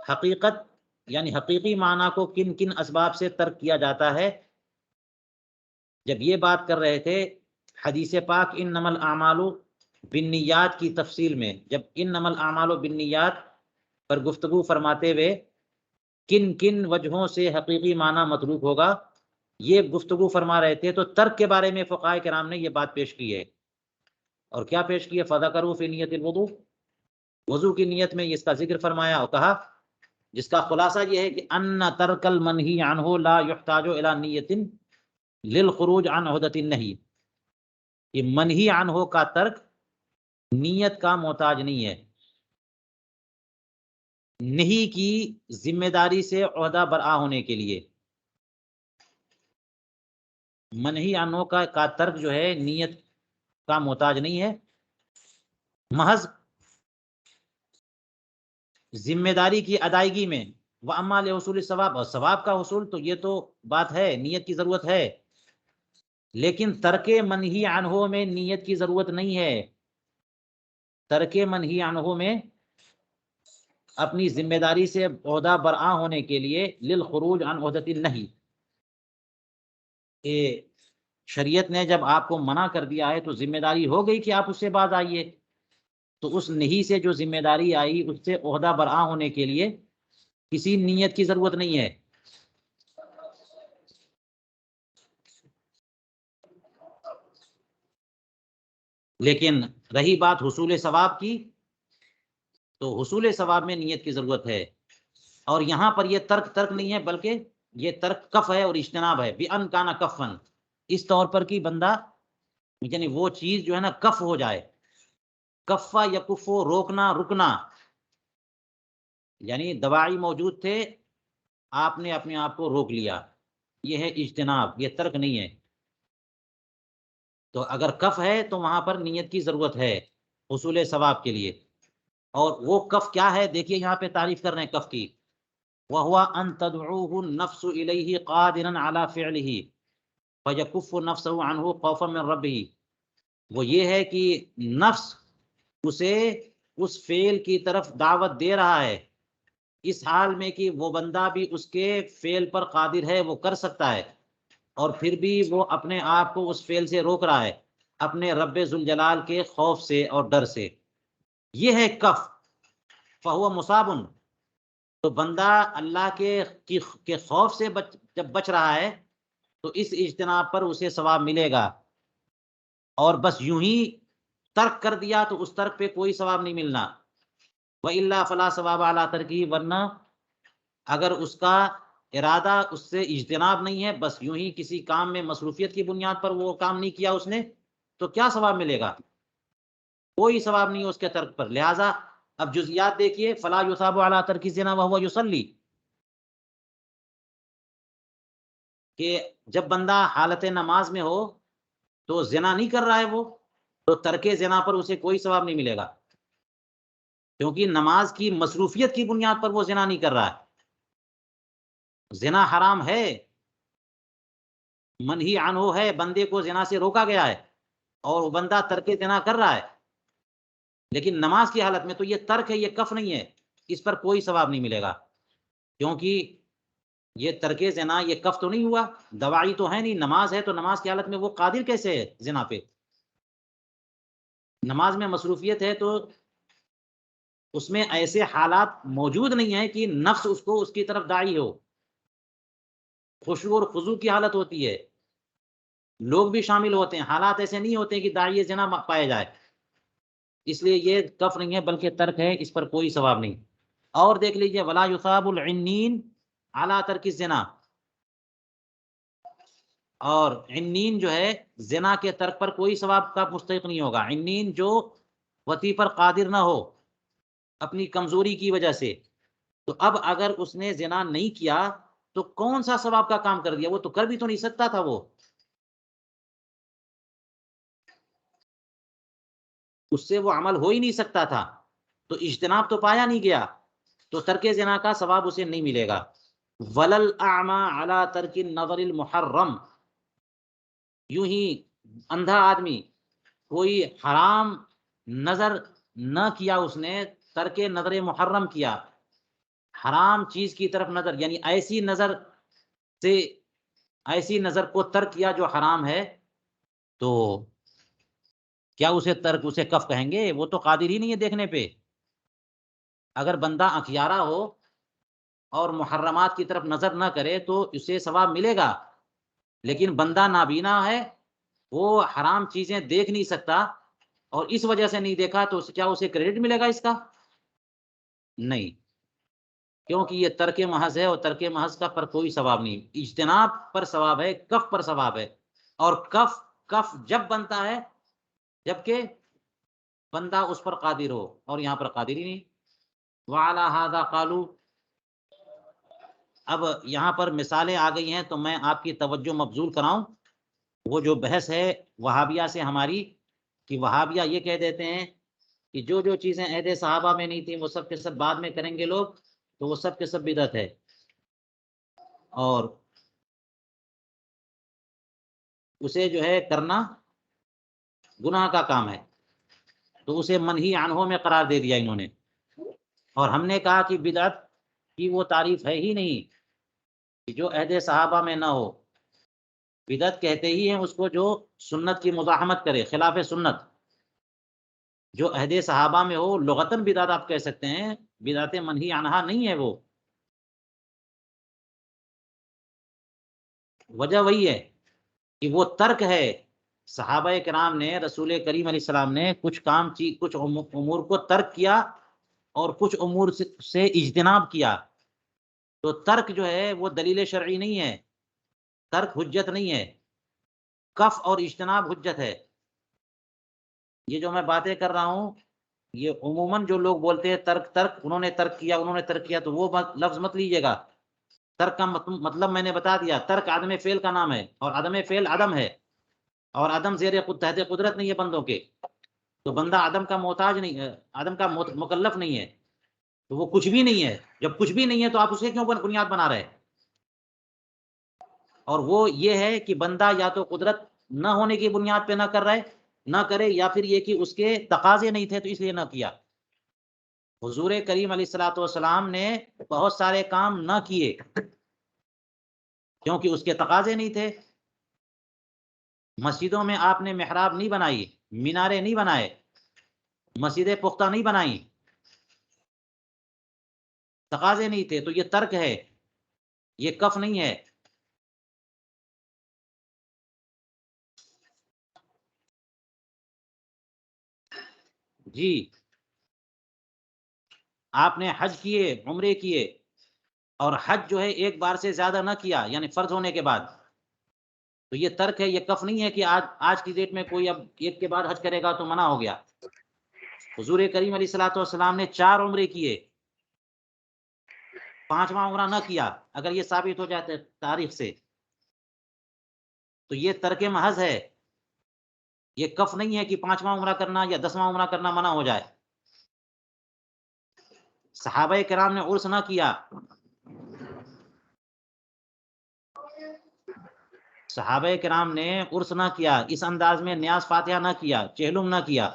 حقیقت یعنی حقیقی معنی کو کن کن اسباب سے ترک کیا جاتا ہے، جب یہ بات کر رہے تھے حدیث پاک انما الاعمال بالنیات کی تفصیل میں، جب انما الاعمال بالنیات پر گفتگو فرماتے ہوئے کن کن وجہوں سے حقیقی معنی متروک ہوگا یہ گفتگو فرما رہے تھے، تو ترک کے بارے میں فقہائے کرام نے یہ بات پیش کی ہے. اور کیا پیش کی ہے؟ فذکروا فی نیت الوضوء، وضو کی نیت میں اس کا ذکر فرمایا اور کہا، جس کا خلاصہ یہ ہے کہ ان ترک المنہی عنہ لا یحتاج الی نیت للخروج عن عہدۃ النہی، یہ منہی عنہ کا ترک نیت کا محتاج نہیں ہے، نہیں کی ذمہ داری سے عہدہ برآ ہونے کے لیے. منہی عنہ کا ترک جو ہے نیت کا محتاج نہیں ہے، محض ذمہ داری کی ادائیگی میں. وَأَمَّا لِحُصُولِ الثَّوَابِ، اور ثواب کا حصول تو یہ تو بات ہے، نیت کی ضرورت ہے، لیکن ترک منہی عنہ میں نیت کی ضرورت نہیں ہے. ترک منہی عنہ میں اپنی ذمہ داری سے عہدہ برآ ہونے کے لیے للخروج عن عہدۃ النہی، شریعت نے جب آپ کو منع کر دیا ہے تو ذمہ داری ہو گئی کہ آپ اس سے باز آئیے. تو اس نہیں سے جو ذمہ داری آئی اس سے عہدہ برآ ہونے کے لیے کسی نیت کی ضرورت نہیں ہے. لیکن رہی بات حصول ثواب کی، تو حصول ثواب میں نیت کی ضرورت ہے. اور یہاں پر یہ ترک نہیں ہے بلکہ یہ ترک کف ہے اور اجتناب ہے. بِأَنْ كَانَ كَفًا، اس طور پر کہ بندہ یعنی وہ چیز جو ہے نا کف ہو جائے. کفا یکفو، روکنا رکنا، یعنی دواعی موجود تھے آپ نے اپنے آپ کو روک لیا، یہ ہے اجتناب، یہ ترک نہیں ہے. تو اگر کف ہے تو وہاں پر نیت کی ضرورت ہے حصول ثواب کے لیے. اور وہ کف کیا ہے؟ دیکھیے یہاں پہ تعریف کر رہے ہیں کف کی. وَهُوَ أَن تَدْعُوهُ النَّفْسُ إِلَيْهِ قَادِرًا عَلَى فِعْلِهِ فَيَكُفُّ نَفْسَهُ عَنْهُ خَوْفًا مِنْ رَبِّهِ، وہ یہ ہے کہ نفس اسے اس فعل کی طرف دعوت دے رہا ہے اس حال میں کہ وہ بندہ بھی اس کے فعل پر قادر ہے، وہ کر سکتا ہے، اور پھر بھی وہ اپنے آپ کو اس فعل سے روک رہا ہے اپنے رب ذوالجلال کے خوف سے اور ڈر سے. یہ ہے کف. فہو مصابن، تو بندہ اللہ کے خوف سے جب بچ رہا ہے تو اس اجتناب پر اسے ثواب ملے گا. اور بس یوں ہی ترک کر دیا تو اس ترک پہ کوئی ثواب نہیں ملنا. وَإِلَّا فَلَا ثَوَابَ عَلَىٰ تَرْكِهِ، ورنہ اگر اس کا ارادہ اس سے اجتناب نہیں ہے، بس یوں ہی کسی کام میں مصروفیت کی بنیاد پر وہ کام نہیں کیا اس نے، تو کیا ثواب ملے گا؟ کوئی ثواب نہیں ہے اس کے ترک پر. لہٰذا اب جزیات دیکھیے، فَلَا يُثَابُ عَلَىٰ تَرْكِ الزِّنَا وَهُوَ يُصَلِّي، کہ جب بندہ حالت نماز میں ہو تو زنا نہیں کر رہا ہے وہ، تو ترک زنا پر اسے کوئی ثواب نہیں ملے گا، کیونکہ نماز کی مصروفیت کی بنیاد پر وہ زنا نہیں کر رہا ہے۔ زنا حرام ہے، منہی عنہ ہے، بندے کو زنا سے روکا گیا ہے، اور وہ بندہ ترک زنا کر رہا ہے، لیکن نماز کی حالت میں تو یہ ترک ہے، یہ کف نہیں ہے، اس پر کوئی ثواب نہیں ملے گا، کیونکہ یہ ترک زنا یہ کف تو نہیں ہوا، دوائی تو ہے نہیں، نماز ہے، تو نماز کی حالت میں وہ قادر کیسے ہے زنا پہ؟ نماز میں مصروفیت ہے تو اس میں ایسے حالات موجود نہیں ہیں کہ نفس اس کو اس کی طرف داعی ہو، خشوع اور خضوع کی حالت ہوتی ہے، لوگ بھی شامل ہوتے ہیں، حالات ایسے نہیں ہوتے کہ داعی زنا پائے جائے، اس لیے یہ کف نہیں ہے بلکہ ترک ہے، اس پر کوئی ثواب نہیں۔ اور دیکھ لیجئے ولا یثاب العنین علی ترک الزنا، اور عنین جو ہے زنا کے ترک پر کوئی ثواب کا مستحق نہیں ہوگا، عنین جو وطی پر قادر نہ ہو اپنی کمزوری کی وجہ سے، تو اب اگر اس نے زنا نہیں کیا تو کون سا ثواب کا کام کر دیا؟ وہ تو کر بھی تو نہیں سکتا تھا، وہ اس سے وہ عمل ہو ہی نہیں سکتا تھا، تو اجتناب تو پایا نہیں گیا، تو ترک زنا کا ثواب اسے نہیں ملے گا۔ ولل اعمی علی ترک النظر المحرم، یوں ہی اندھا آدمی کوئی حرام نظر نہ کیا، اس نے ترک نظر محرم کیا، حرام چیز کی طرف نظر، یعنی ایسی نظر سے ایسی نظر کو ترک کیا جو حرام ہے، تو کیا اسے ترک اسے کف کہیں گے؟ وہ تو قادر ہی نہیں ہے دیکھنے پہ۔ اگر بندہ اخیارہ ہو اور محرمات کی طرف نظر نہ کرے تو اسے ثواب ملے گا، لیکن بندہ نابینا ہے، وہ حرام چیزیں دیکھ نہیں سکتا اور اس وجہ سے نہیں دیکھا، تو کیا اسے کریڈٹ ملے گا اس کا؟ نہیں، کیونکہ یہ ترک محض ہے، اور ترک محض کا پر کوئی ثواب نہیں، اجتناب پر ثواب ہے، کف پر ثواب ہے، اور کف جب بنتا ہے جبکہ بندہ اس پر قادر ہو، اور یہاں پر قادر ہی نہیں۔ وعلی ھذا قالوا، اب یہاں پر مثالیں آ گئی ہیں تو میں آپ کی توجہ مبذول کراؤں، وہ جو بحث ہے وہابیہ سے ہماری، کہ وہابیہ یہ کہہ دیتے ہیں کہ جو جو چیزیں عہد صحابہ میں نہیں تھیں وہ سب کے سب بعد میں کریں گے لوگ، تو وہ سب کے سب بدعت ہے، اور اسے جو ہے کرنا گناہ کا کام ہے، تو اسے منہی عنہ میں قرار دے دیا انہوں نے۔ اور ہم نے کہا کہ بدعت کی وہ تعریف ہے ہی نہیں کہ جو عہد صحابہ میں نہ ہو، بدعت کہتے ہی ہیں اس کو جو سنت کی مزاحمت کرے، خلاف سنت، جو عہد صحابہ میں ہو لغتاً بدعت آپ کہہ سکتے ہیں، بدعت منہی عنہا نہیں ہے وہ۔ وجہ وہی ہے کہ وہ ترک ہے، صحابہ کرام نے، رسول کریم علیہ السلام نے کچھ کچھ امور کو ترک کیا اور کچھ امور سے اجتناب کیا، تو ترک جو ہے وہ دلیل شرعی نہیں ہے، ترک حجت نہیں ہے، کف اور اجتناب حجت ہے۔ یہ جو میں باتیں کر رہا ہوں یہ عموماً جو لوگ بولتے ہیں ترک انہوں نے ترک کیا تو وہ لفظ مت لیجیے گا، ترک کا مطلب میں نے بتا دیا، ترک عدم فعل کا نام ہے، اور عدم فعل عدم ہے، اور عدم زیر تحت قدرت نہیں ہے بندوں کے، تو بندہ عدم کا محتاج نہیں ہے، عدم کا مکلف نہیں ہے، تو وہ کچھ بھی نہیں ہے، جب کچھ بھی نہیں ہے تو آپ اسے کیوں بنیاد بنا رہے؟ اور وہ یہ ہے کہ بندہ یا تو قدرت نہ ہونے کی بنیاد پہ نہ کرے، یا پھر یہ کہ اس کے تقاضے نہیں تھے تو اس لیے نہ کیا۔ حضور کریم علیہ الصلوۃ والسلام نے بہت سارے کام نہ کیے کیونکہ اس کے تقاضے نہیں تھے، مسجدوں میں آپ نے محراب نہیں بنائی، مینارے نہیں بنائے، مسجدیں پختہ نہیں بنائی، تقاضے نہیں تھے، تو یہ ترک ہے، یہ کف نہیں ہے۔ جی، آپ نے حج کیے، عمرے کیے، اور حج جو ہے ایک بار سے زیادہ نہ کیا، یعنی فرض ہونے کے بعد، تو یہ ترک ہے، یہ کف نہیں ہے کہ آج کی ڈیٹ میں کوئی اب ایک کے بعد حج کرے گا تو منع ہو گیا۔ حضور کریم علیہ الصلوۃ والسلام نے 4 عمرے کیے، 5واں عمرہ نہ کیا، اگر یہ ثابت ہو جاتا ہے تاریخ سے، تو یہ ترک محض ہے، یہ کف نہیں ہے کہ 5واں عمرہ کرنا یا 10واں عمرہ کرنا منع ہو جائے۔ صحابہ کرام نے عرس نہ کیا، صحابہ کرام نے عرس نہ کیا، اس انداز میں نیاز فاتحہ نہ کیا، چہلم نہ کیا۔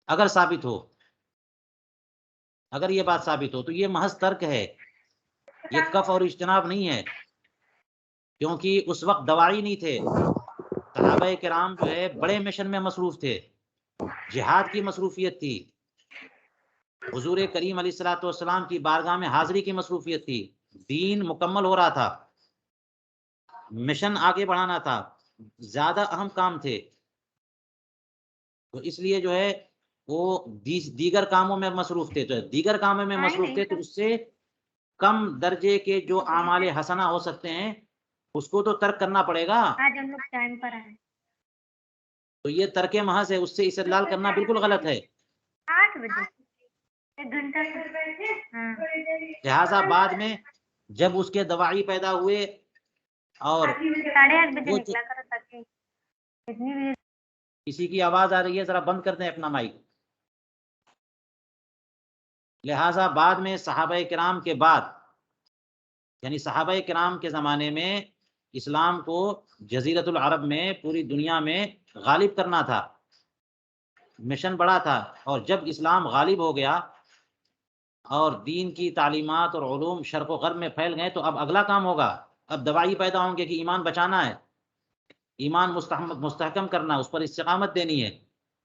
اگر ثابت ہو، اگر یہ بات ثابت ہو تو یہ محض ترک ہے، یہ کف اور اجتناب نہیں ہے، کیونکہ اس وقت دواعی نہیں تھے۔ صحابہ کرام جو ہے بڑے مشن میں مصروف تھے، جہاد کی مصروفیت تھی، حضور کریم علیہ الصلوۃ والسلام کی بارگاہ میں حاضری کی مصروفیت تھی، دین مکمل ہو رہا تھا، مشن آگے بڑھانا تھا، زیادہ اہم کام تھے۔ تو اس لیے جو ہے وہ دیگر کاموں میں مصروف تھے، تو دیگر کاموں میں مصروف تھے تو اس سے کم درجے کے جو اعمال حسنہ ہو سکتے ہیں اس کو تو ترک کرنا پڑے گا۔
آج ہم لوگ ٹائم پر آئے
تو یہ ترک محض ہے، اس سے استدلال کرنا بالکل غلط ہے۔
8 بجے 1 گھنٹہ
لہٰذا بعد میں جب اس کے دواعی پیدا ہوئے اور
8:30 بجے نکلا کرو تاکہ اتنی بھی
کسی کی آواز آ رہی ہے، ذرا بند کر دیں اپنا مائک۔ لہٰذا بعد میں صحابہ کرام کے بعد، یعنی صحابہ کرام کے زمانے میں اسلام کو جزیرۃ العرب میں پوری دنیا میں غالب کرنا تھا، مشن بڑا تھا، اور جب اسلام غالب ہو گیا اور دین کی تعلیمات اور علوم شرق و غرب میں پھیل گئے تو اب اگلا کام ہوگا، اب دواعی پیدا ہوں گے کہ ایمان بچانا ہے، ایمان مستحکم کرنا، اس پر استقامت دینی ہے۔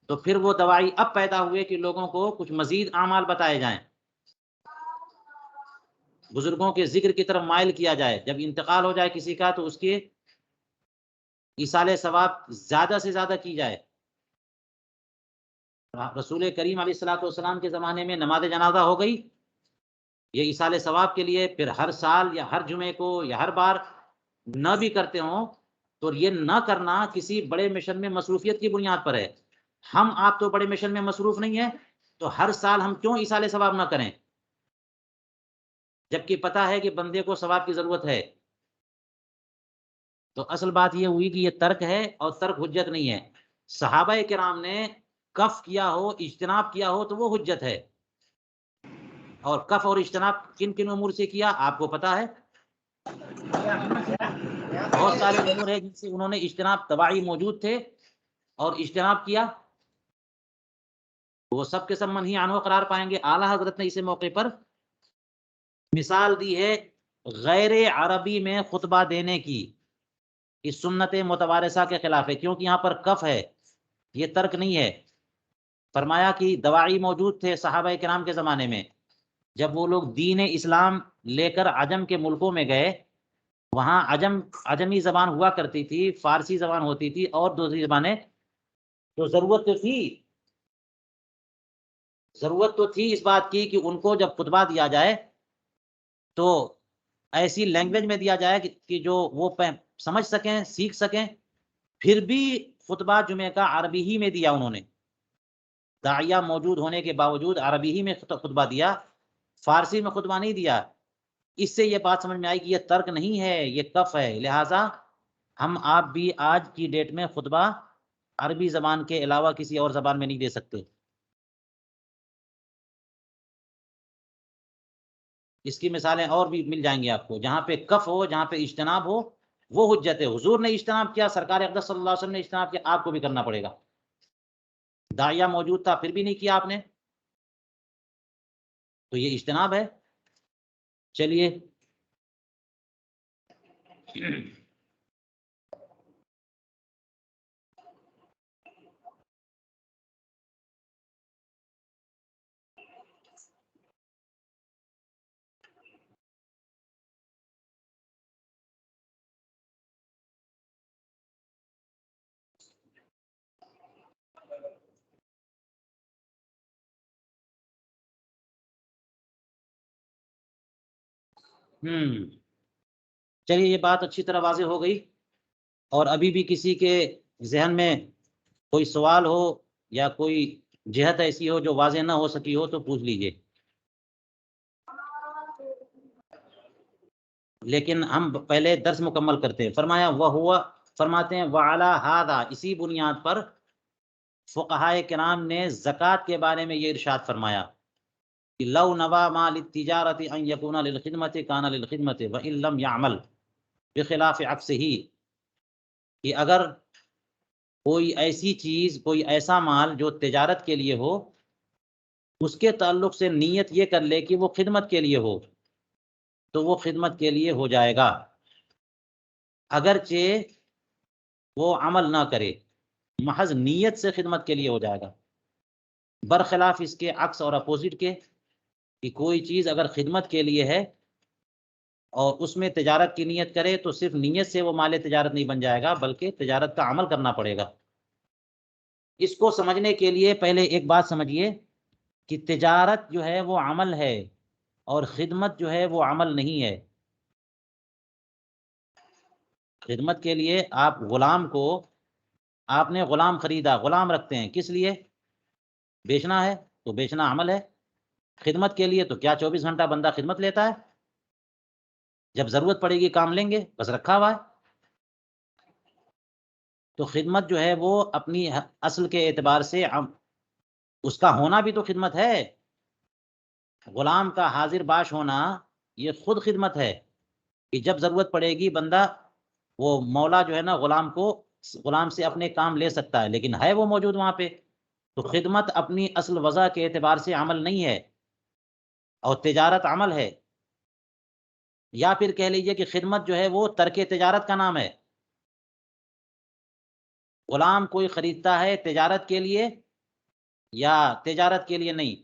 تو پھر وہ دواعی اب پیدا ہوئے کہ لوگوں کو کچھ مزید اعمال بتائے جائیں، بزرگوں کے ذکر کی طرف مائل کیا جائے، جب انتقال ہو جائے کسی کا تو اس کے ایصال ثواب زیادہ سے زیادہ کی جائے۔ رسول کریم علیہ الصلوۃ والسلام کے زمانے میں نماز جنازہ ہو گئی، یہ ایصال ثواب کے لیے پھر ہر سال یا ہر جمعے کو یا ہر بار نہ بھی کرتے ہوں تو یہ نہ کرنا کسی بڑے مشن میں مصروفیت کی بنیاد پر ہے۔ ہم آپ تو بڑے مشن میں مصروف نہیں ہیں تو ہر سال ہم کیوں ایصال ثواب نہ کریں، جبکہ پتہ ہے کہ بندے کو ثواب کی ضرورت ہے۔ تو اصل بات یہ ہوئی کہ یہ ترک ہے اور ترک حجت نہیں ہے۔ صحابہ کرام نے کف کیا ہو، اجتناب کیا ہو تو وہ حجت ہے، اور کف اور اجتناب کن کن امور سے کیا آپ کو پتا ہے، بہت سارے امور ہیں جن سے انہوں نے اجتناب، تباہی موجود تھے اور اجتناب کیا، وہ سب کے سب منہی عنہ قرار پائیں گے۔ اعلیٰ حضرت نے اسے موقع پر مثال دی ہے غیر عربی میں خطبہ دینے کی، اس سنت متوارثہ کے خلاف ہے، کیونکہ یہاں پر کف ہے، یہ ترک نہیں ہے۔ فرمایا کہ دواعی موجود تھے صحابہ کرام کے زمانے میں، جب وہ لوگ دین اسلام لے کر عجم کے ملکوں میں گئے، وہاں عجمی زبان ہوا کرتی تھی، فارسی زبان ہوتی تھی اور دوسری زبانیں، تو ضرورت تو تھی اس بات کی کہ ان کو جب خطبہ دیا جائے تو ایسی لینگویج میں دیا جائے کہ جو وہ سمجھ سکیں، سیکھ سکیں۔ پھر بھی خطبہ جمعہ کا عربی ہی میں دیا انہوں نے، داعیہ موجود ہونے کے باوجود عربی ہی میں خطبہ دیا، فارسی میں خطبہ نہیں دیا۔ اس سے یہ بات سمجھ میں آئی کہ یہ ترک نہیں ہے، یہ کف ہے۔ لہٰذا ہم آپ بھی آج کی ڈیٹ میں خطبہ عربی زبان کے علاوہ کسی اور زبان میں نہیں دے سکتے۔ اس کی مثالیں اور بھی مل جائیں گی آپ کو، جہاں پہ کف ہو، جہاں پہ اجتناب ہو وہ حجت ہے۔ حضور نے اجتناب کیا، سرکار اقدس صلی اللہ علیہ وسلم نے اجتناب کیا، آپ کو بھی کرنا پڑے گا۔ داعیہ موجود تھا پھر بھی نہیں کیا آپ نے، تو یہ اجتناب ہے۔ چلیے چلیے یہ بات اچھی طرح واضح ہو گئی، اور ابھی بھی کسی کے ذہن میں کوئی سوال ہو یا کوئی جہت ایسی ہو جو واضح نہ ہو سکی ہو تو پوچھ لیجئے، لیکن ہم پہلے درس مکمل کرتے ہیں۔ فرمایا وَهُوَ فرماتے ہیں وعلی ھذا، اسی بنیاد پر فقہائے کرام نے زکوٰۃ کے بارے میں یہ ارشاد فرمایا کہ لو نوا ما للتجارت ان یکون للخدمت کان للخدمت وان لم یعمل، بخلاف عکسہ، کہ اگر کوئی ایسی چیز، کوئی ایسا مال جو تجارت کے لیے ہو، اس کے تعلق سے نیت یہ کر لے کہ وہ خدمت کے لیے ہو تو وہ خدمت کے لیے ہو جائے گا، اگرچہ وہ عمل نہ کرے، محض نیت سے خدمت کے لیے ہو جائے گا، برخلاف اس کے عکس اور اپوزٹ کے کہ کوئی چیز اگر خدمت کے لیے ہے اور اس میں تجارت کی نیت کرے تو صرف نیت سے وہ مال تجارت نہیں بن جائے گا، بلکہ تجارت کا عمل کرنا پڑے گا۔ اس کو سمجھنے کے لیے پہلے ایک بات سمجھیے کہ تجارت جو ہے وہ عمل ہے اور خدمت جو ہے وہ عمل نہیں ہے۔ خدمت کے لیے آپ غلام کو، آپ نے غلام خریدا، غلام رکھتے ہیں کس لیے؟ بیچنا ہے تو بیچنا عمل ہے۔ خدمت کے لیے تو کیا 24 گھنٹہ بندہ خدمت لیتا ہے؟ جب ضرورت پڑے گی کام لیں گے، بس رکھا ہوا ہے۔ تو خدمت جو ہے وہ اپنی اصل کے اعتبار سے اس کا ہونا بھی تو خدمت ہے۔ غلام کا حاضر باش ہونا یہ خود خدمت ہے کہ جب ضرورت پڑے گی بندہ، وہ مولا جو ہے نا غلام سے اپنے کام لے سکتا ہے، لیکن ہے وہ موجود وہاں پہ۔ تو خدمت اپنی اصل وضع کے اعتبار سے عمل نہیں ہے اور تجارت عمل ہے، یا پھر کہہ لیجئے کہ خدمت جو ہے وہ ترک تجارت کا نام ہے۔ غلام کوئی خریدتا ہے تجارت کے لیے یا تجارت کے لیے نہیں؟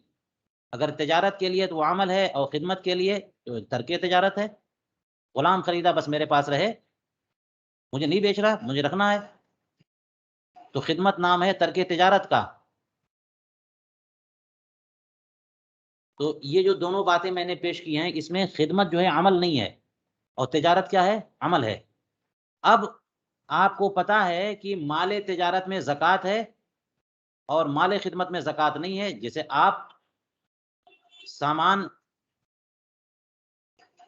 اگر تجارت کے لیے تو وہ عمل ہے اور خدمت کے لیے تو ترک تجارت ہے۔ غلام خریدا بس میرے پاس رہے، مجھے نہیں بیچ رہا، مجھے رکھنا ہے، تو خدمت نام ہے ترک تجارت کا۔ تو یہ جو دونوں باتیں میں نے پیش کی ہیں، اس میں خدمت جو ہے عمل نہیں ہے اور تجارت کیا ہے؟ عمل ہے۔ اب آپ کو پتا ہے کہ مال تجارت میں زکوٰۃ ہے اور مال خدمت میں زکوٰۃ نہیں ہے۔ جیسے آپ سامان،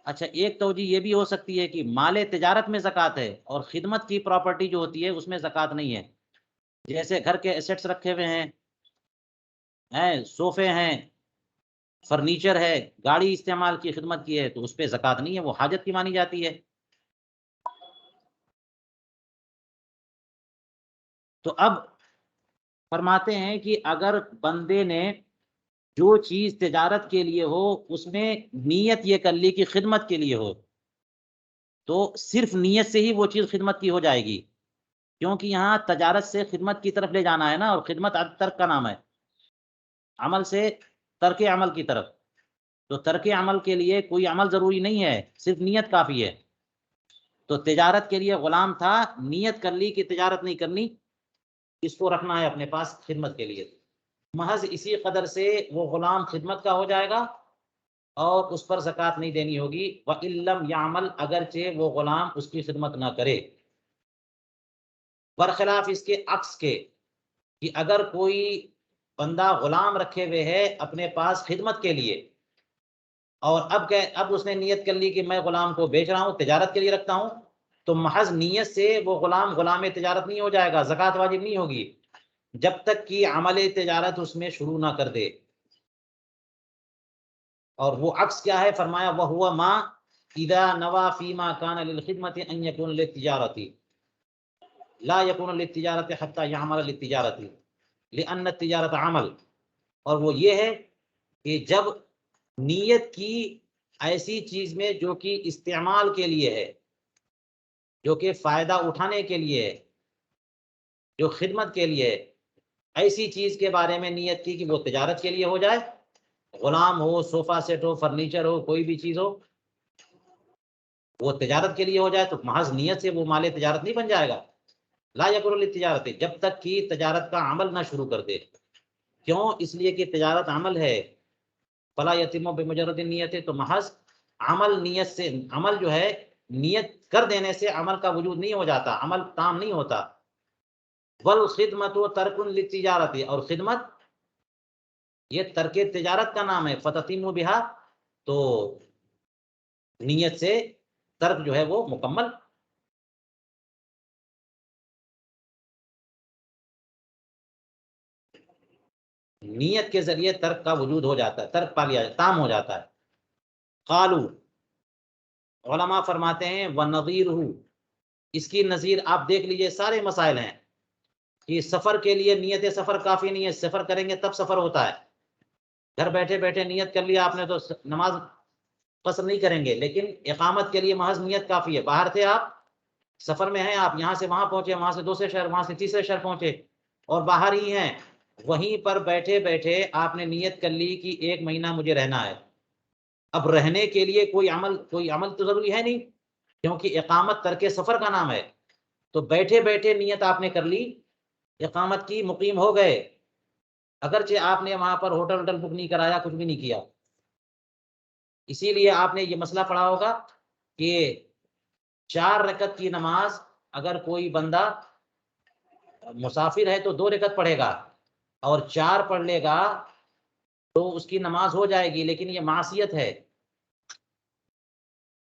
اچھا ایک توجہ یہ بھی ہو سکتی ہے کہ مال تجارت میں زکوٰۃ ہے اور خدمت کی پراپرٹی جو ہوتی ہے اس میں زکوٰۃ نہیں ہے۔ جیسے گھر کے ایسیٹس رکھے ہوئے ہیں، صوفے ہیں، فرنیچر ہے، گاڑی استعمال کی، خدمت کی ہے، تو اس پہ زکوٰۃ نہیں ہے، وہ حاجت کی مانی جاتی ہے۔ تو اب فرماتے ہیں کہ اگر بندے نے جو چیز تجارت کے لیے ہو اس میں نیت یہ کر لی کہ خدمت کے لیے ہو، تو صرف نیت سے ہی وہ چیز خدمت کی ہو جائے گی، کیونکہ یہاں تجارت سے خدمت کی طرف لے جانا ہے نا، اور خدمت ترک کا نام ہے، عمل سے ترک عمل کی طرف۔ تو ترک عمل کے لیے کوئی عمل ضروری نہیں ہے، صرف نیت کافی ہے۔ تو تجارت کے لیے غلام تھا، نیت کر لی کہ تجارت نہیں کرنی، اس کو رکھنا ہے اپنے پاس خدمت کے لیے، محض اسی قدر سے وہ غلام خدمت کا ہو جائے گا اور اس پر زکوٰۃ نہیں دینی ہوگی۔ وَإِن لَّمْ يَعْمَلْ، اگرچہ وہ غلام اس کی خدمت نہ کرے۔ برخلاف اس کے عکس کے کہ اگر کوئی بندہ غلام رکھے ہوئے ہے اپنے پاس خدمت کے لیے، اور اب اس نے نیت کر لی کہ میں غلام کو بیچ رہا ہوں، تجارت کے لیے رکھتا ہوں، تو محض نیت سے وہ غلام تجارت نہیں ہو جائے گا، زکوٰۃ واجب نہیں ہوگی جب تک کہ عمل تجارت اس میں شروع نہ کر دے۔ اور وہ عکس کیا ہے؟ فرمایا وَهُوَ مَا إِذَا نَوَى فِيمَا كَانَ لِلْخِدْمَةِ أَن يَكُونَ لِلتِّجَارَةِ لَا يَكُونُ لِلتِّجَارَةِ حَتَّى يَعْمَلَ لِلتِّجَارَةِ لِأَنَّ التِّجَارَةَ عَمَل۔ اور وہ یہ ہے کہ جب نیت کی ایسی چیز میں جو کہ استعمال کے لیے ہے، جو کہ فائدہ اٹھانے کے لیے ہے، جو خدمت کے لیے ہے، ایسی چیز کے بارے میں نیت کی کہ وہ تجارت کے لیے ہو جائے، غلام ہو، صوفہ سیٹ ہو، فرنیچر ہو، کوئی بھی چیز ہو، وہ تجارت کے لیے ہو جائے، تو محض نیت سے وہ مال تجارت نہیں بن جائے گا۔ لا یکن للتجارت، جب تک کہ تجارت کا عمل نہ شروع کر دے۔ کیوں؟ اس لیے کہ تجارت عمل ہے، فلا یتم بمجرد نیت، تو محض عمل، نیت سے عمل جو ہے، نیت کر دینے سے عمل کا وجود نہیں ہو جاتا، عمل تام نہیں ہوتا۔ والخدمت ترک للتجارت، اور خدمت یہ ترک تجارت کا نام ہے، فتتم بہا، تو نیت سے ترک جو ہے وہ مکمل نیت کے ذریعے ترک کا وجود ہو جاتا ہے، ترک پا لیا تام ہو جاتا ہے۔ قالو، علماء فرماتے ہیں وَنَظِيرُهُ، اس کی نظیر آپ دیکھ لیجئے، سارے مسائل ہیں کہ سفر کے لیے نیت سفر کافی نہیں ہے، سفر کریں گے تب سفر ہوتا ہے۔ گھر بیٹھے بیٹھے نیت کر لیا آپ نے تو نماز قصر نہیں کریں گے، لیکن اقامت کے لیے محض نیت کافی ہے۔ باہر تھے آپ، سفر میں ہیں آپ، یہاں سے وہاں پہنچے، وہاں سے دوسرے شہر، وہاں سے تیسرے شہر پہنچے اور باہر ہی ہیں، وہیں پر بیٹھے بیٹھے آپ نے نیت کر لی کہ 1 مہینہ مجھے رہنا ہے۔ اب رہنے کے لیے کوئی عمل تو ضروری ہے نہیں، کیونکہ اقامت ترک سفر کا نام ہے، تو بیٹھے بیٹھے نیت آپ نے کر لی، اقامت کی، مقیم ہو گئے، اگرچہ آپ نے وہاں پر ہوٹل بک نہیں کرایا، کچھ بھی نہیں کیا۔ اسی لیے آپ نے یہ مسئلہ پڑھا ہوگا کہ 4 رکعت کی نماز اگر کوئی بندہ مسافر ہے تو 2 رکعت پڑھے گا، اور 4 پڑھ لے گا تو اس کی نماز ہو جائے گی، لیکن یہ معصیت ہے،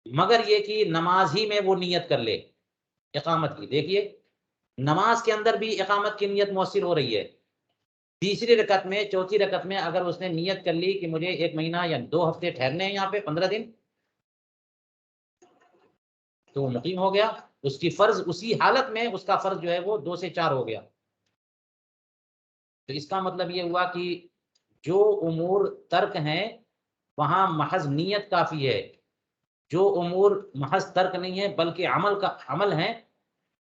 مگر یہ کہ نماز ہی میں وہ نیت کر لے اقامت کی۔ دیکھیے نماز کے اندر بھی اقامت کی نیت مؤثر ہو رہی ہے۔ تیسری رکعت میں، چوتھی رکعت میں اگر اس نے نیت کر لی کہ مجھے 1 مہینہ یا 2 ہفتے ٹھہرنے ہیں یہاں پہ، 15 دن، تو وہ مقیم ہو گیا، اس کی فرض اسی حالت میں اس کا فرض جو ہے وہ 2 سے 4 ہو گیا۔ تو اس کا مطلب یہ ہوا کہ جو امور ترک ہیں وہاں محض نیت کافی ہے، جو امور محض ترک نہیں ہے بلکہ عمل ہے،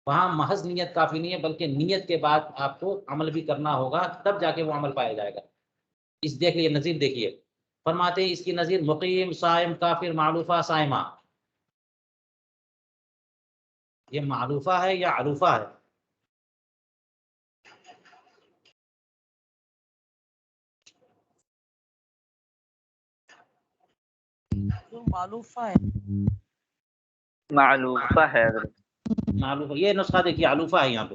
وہاں محض نیت کافی نہیں ہے، بلکہ نیت کے بعد آپ کو عمل بھی کرنا ہوگا، تب جا کے وہ عمل پایا جائے گا۔ اس دیکھ لیے نظیر دیکھیے، فرماتے ہیں اس کی نظیر مقیم، صائم، کافر، معلوفہ، صائمہ۔ یہ معلوفہ ہے یا علوفہ ہے؟
معلوفہ ہے،
معلوفہ ہے حضرت۔
معلوفہ، یہ نسخہ دیکھیے علوفہ ہے یہاں پہ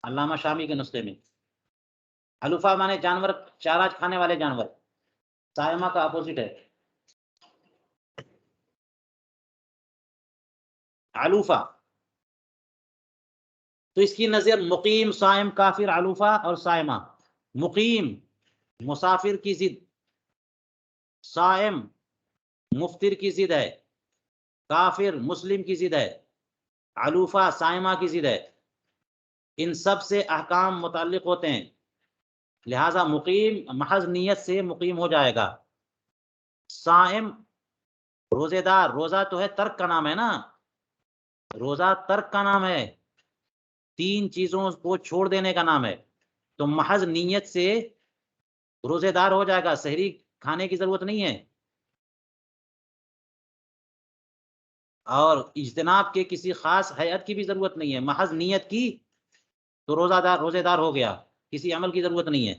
علامہ شامی کے نسخے میں۔ علوفہ مانے جانور، چارہ کھانے والے جانور، صائمہ کا اپوزٹ ہے علوفہ۔ تو اس کی نظر مقیم، صائم، کافر، علوفہ اور صائمہ۔ مقیم مسافر کی ضد، صائم مفطر کی ضد ہے، کافر مسلم کی ضد ہے، علوفہ صائمہ کی ضد ہے۔ ان سب سے احکام متعلق ہوتے ہیں، لہذا مقیم محض نیت سے مقیم ہو جائے گا۔ صائم روزے دار، روزہ تو ہے ترک کا نام ہے نا، روزہ ترک کا نام ہے، 3 چیزوں کو چھوڑ دینے کا نام ہے، تو محض نیت سے روزے دار ہو جائے گا، سحری کھانے کی ضرورت نہیں ہے، اور اجتناب کے کسی خاص ہیئت کی بھی ضرورت نہیں ہے، محض نیت کی تو روزے دار ہو گیا، کسی عمل کی ضرورت نہیں ہے۔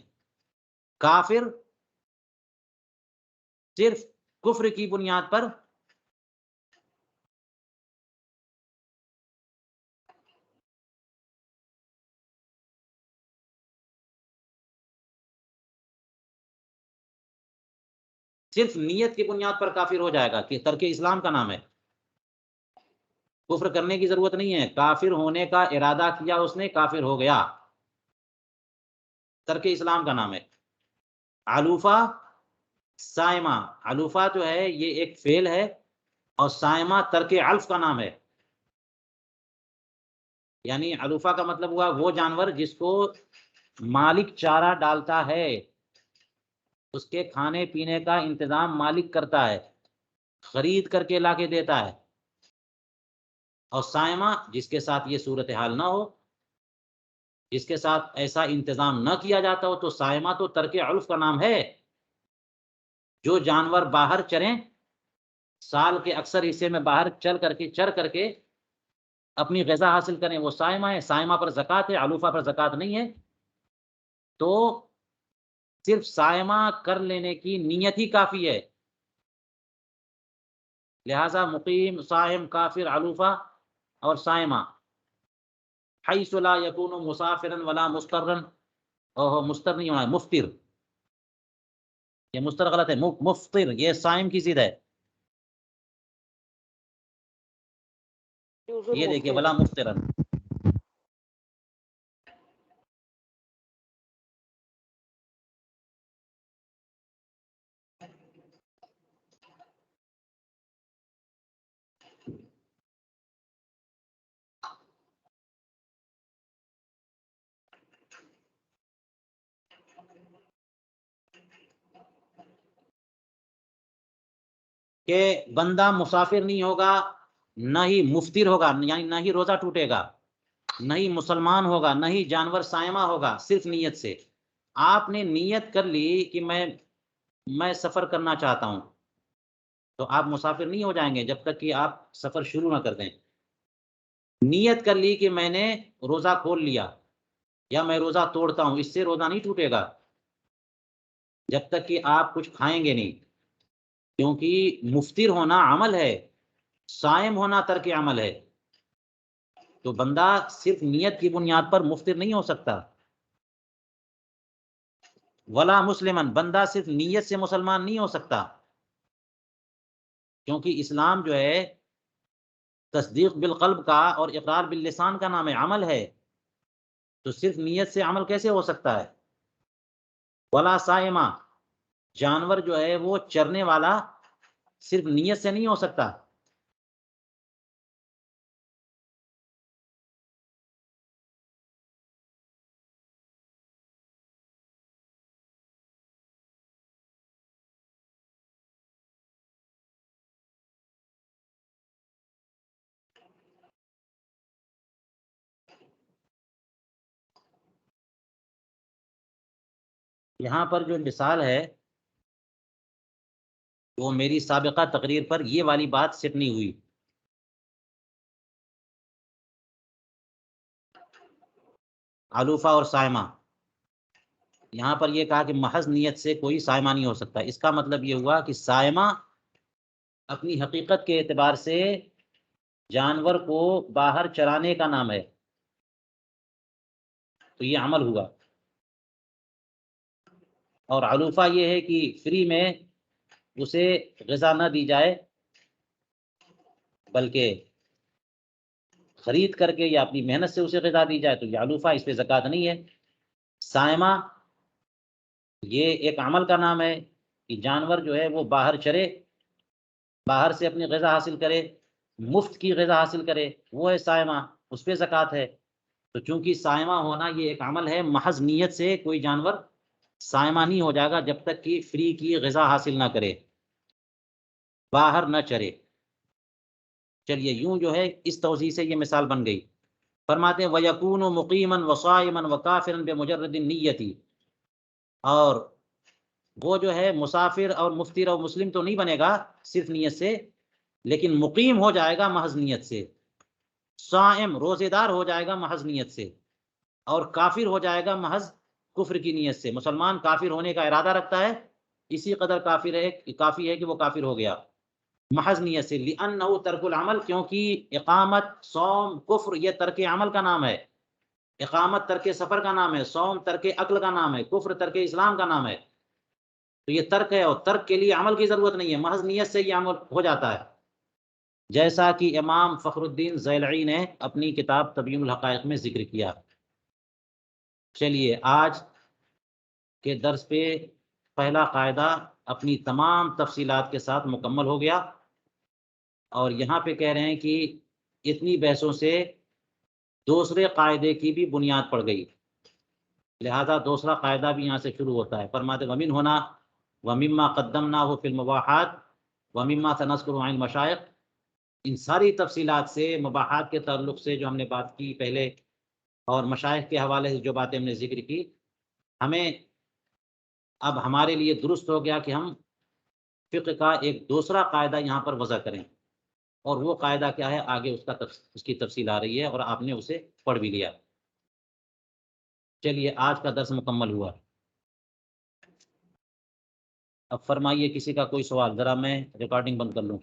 کافر صرف کفر کی بنیاد پر صرف نیت کی بنیاد پر کافر ہو جائے گا، کہ ترک اسلام کا نام ہے، کفر کرنے کی ضرورت نہیں ہے، کافر ہونے کا ارادہ کیا اس نے، کافر ہو گیا، ترک اسلام کا نام ہے۔ علوفہ صائمہ، علوفہ جو ہے یہ ایک فعل ہے، اور صائمہ ترک علف کا نام ہے، یعنی علوفہ کا مطلب ہوا وہ جانور جس کو مالک چارہ ڈالتا ہے، اس کے کھانے پینے کا انتظام مالک کرتا ہے، خرید کر کے لا کے دیتا ہے۔ اور صائمہ جس کے ساتھ یہ صورتحال نہ ہو، جس کے ساتھ ایسا انتظام نہ کیا جاتا ہو، تو صائمہ تو ترک علف کا نام ہے۔ جو جانور باہر چریں، سال کے اکثر حصے میں باہر چر کر کے اپنی غذا حاصل کریں، وہ صائمہ ہے، صائمہ پر زکوٰۃ ہے، علوفہ پر زکوٰۃ نہیں ہے۔ تو صرف صائمہ کر لینے کی نیت ہی کافی ہے، لہذا مقیم، صائم، کافر، علوفہ اور صائمہ۔ حیث لا یکون مسافرا ولا مسترا، مستر نہیں ہونا ہے، مفطر، یہ مستر غلط ہے، مفطر یہ صائم کی ضد ہے، یہ دیکھیے ولا مفطرا۔ کہ بندہ مسافر نہیں ہوگا، نہ ہی مفطر ہوگا، یعنی نہ ہی روزہ ٹوٹے گا، نہ ہی مسلمان ہوگا، نہ ہی جانور صائمہ ہوگا، صرف نیت سے۔ آپ نے نیت کر لی کہ میں سفر کرنا چاہتا ہوں، تو آپ مسافر نہیں ہو جائیں گے جب تک کہ آپ سفر شروع نہ کر دیں۔ نیت کر لی کہ میں نے روزہ کھول لیا یا میں روزہ توڑتا ہوں، اس سے روزہ نہیں ٹوٹے گا جب تک کہ آپ کچھ کھائیں گے نہیں، کیونکہ مفطر ہونا عمل ہے، صائم ہونا ترک عمل ہے۔ تو بندہ صرف نیت کی بنیاد پر مفطر نہیں ہو سکتا۔ ولا مسلمن، بندہ صرف نیت سے مسلمان نہیں ہو سکتا، کیونکہ اسلام جو ہے تصدیق بالقلب کا اور اقرار باللسان کا نام ہے، عمل ہے، تو صرف نیت سے عمل کیسے ہو سکتا ہے؟ ولا صائمہ، جانور جو ہے وہ چرنے والا صرف نیت سے نہیں ہو سکتا۔ یہاں پر جو مثال ہے وہ میری سابقہ تقریر پر یہ والی بات سیٹ نہیں ہوئی۔ علوفہ اور صائمہ، یہاں پر یہ کہا کہ محض نیت سے کوئی صائمہ نہیں ہو سکتا، اس کا مطلب یہ ہوا کہ صائمہ اپنی حقیقت کے اعتبار سے جانور کو باہر چرانے کا نام ہے، تو یہ عمل ہوا۔ اور علوفہ یہ ہے کہ فری میں اسے غذا نہ دی جائے بلکہ خرید کر کے یا اپنی محنت سے اسے غذا دی جائے، تو یہ علوفہ، اس پہ زکوٰۃ نہیں ہے۔ صائمہ یہ ایک عمل کا نام ہے کہ جانور جو ہے وہ باہر چرے، باہر سے اپنی غذا حاصل کرے، مفت کی غذا حاصل کرے، وہ ہے صائمہ، اس پہ زکوٰۃ ہے۔ تو چونکہ صائمہ ہونا یہ ایک عمل ہے، محض نیت سے کوئی جانور صائمہ نہیں ہو جائے گا جب تک کہ فری کی غذا حاصل نہ کرے، باہر نہ چرے۔ چلیے یوں جو ہے اس توضیح سے یہ مثال بن گئی۔ فرماتے ہیں وَيَكُونُ مُقِيمًا وَصَائِمًا وَكَافِرًا بِمُجَرَّدِ النِّيَّةِ، اور وہ جو ہے مسافر اور مفطر اور مسلم تو نہیں بنے گا صرف نیت سے، لیکن مقیم ہو جائے گا محض نیت سے، صائم روزے دار ہو جائے گا محض نیت سے، اور کافر ہو جائے گا محض کفر کی نیت سے۔ مسلمان کافر ہونے کا ارادہ رکھتا ہے، اسی قدر کافی ہے کہ وہ کافر ہو گیا محض نیت سے، لِأَنَّهُ ترک العمل، کیونکہ اقامت، صوم، کفر یہ ترک عمل کا نام ہے۔ اقامت ترک سفر کا نام ہے، صوم ترک عقل کا نام ہے، کفر ترک اسلام کا نام ہے، تو یہ ترک ہے، اور ترک کے لیے عمل کی ضرورت نہیں ہے، محض نیت سے یہ عمل ہو جاتا ہے، جیسا کہ امام فخر الدین ضیلعی نے اپنی کتاب تبیین الحقائق میں ذکر کیا۔ چلیے آج کے درس پہ پہلا قاعدہ اپنی تمام تفصیلات کے ساتھ مکمل ہو گیا، اور یہاں پہ کہہ رہے ہیں کہ اتنی بحثوں سے دوسرے قاعدے کی بھی بنیاد پڑ گئی، لہذا دوسرا قاعدہ بھی یہاں سے شروع ہوتا ہے۔ فرماتے ومن ہونا ومما قدمناہ فی المباحات ومما سنذکر عن المشائخ، ان ساری تفصیلات سے، مباحات کے تعلق سے جو ہم نے بات کی پہلے، اور مشائخ کے حوالے سے جو باتیں ہم نے ذکر کی، ہمیں اب ہمارے لیے درست ہو گیا کہ ہم فقہ کا ایک دوسرا قاعدہ یہاں پر وضع کریں، اور وہ قاعدہ کیا ہے آگے اس کی تفصیل آ رہی ہے، اور آپ نے اسے پڑھ بھی لیا۔ چلیے آج کا درس مکمل ہوا۔ اب فرمائیے کسی کا کوئی سوال، ذرا میں ریکارڈنگ بند کر لوں۔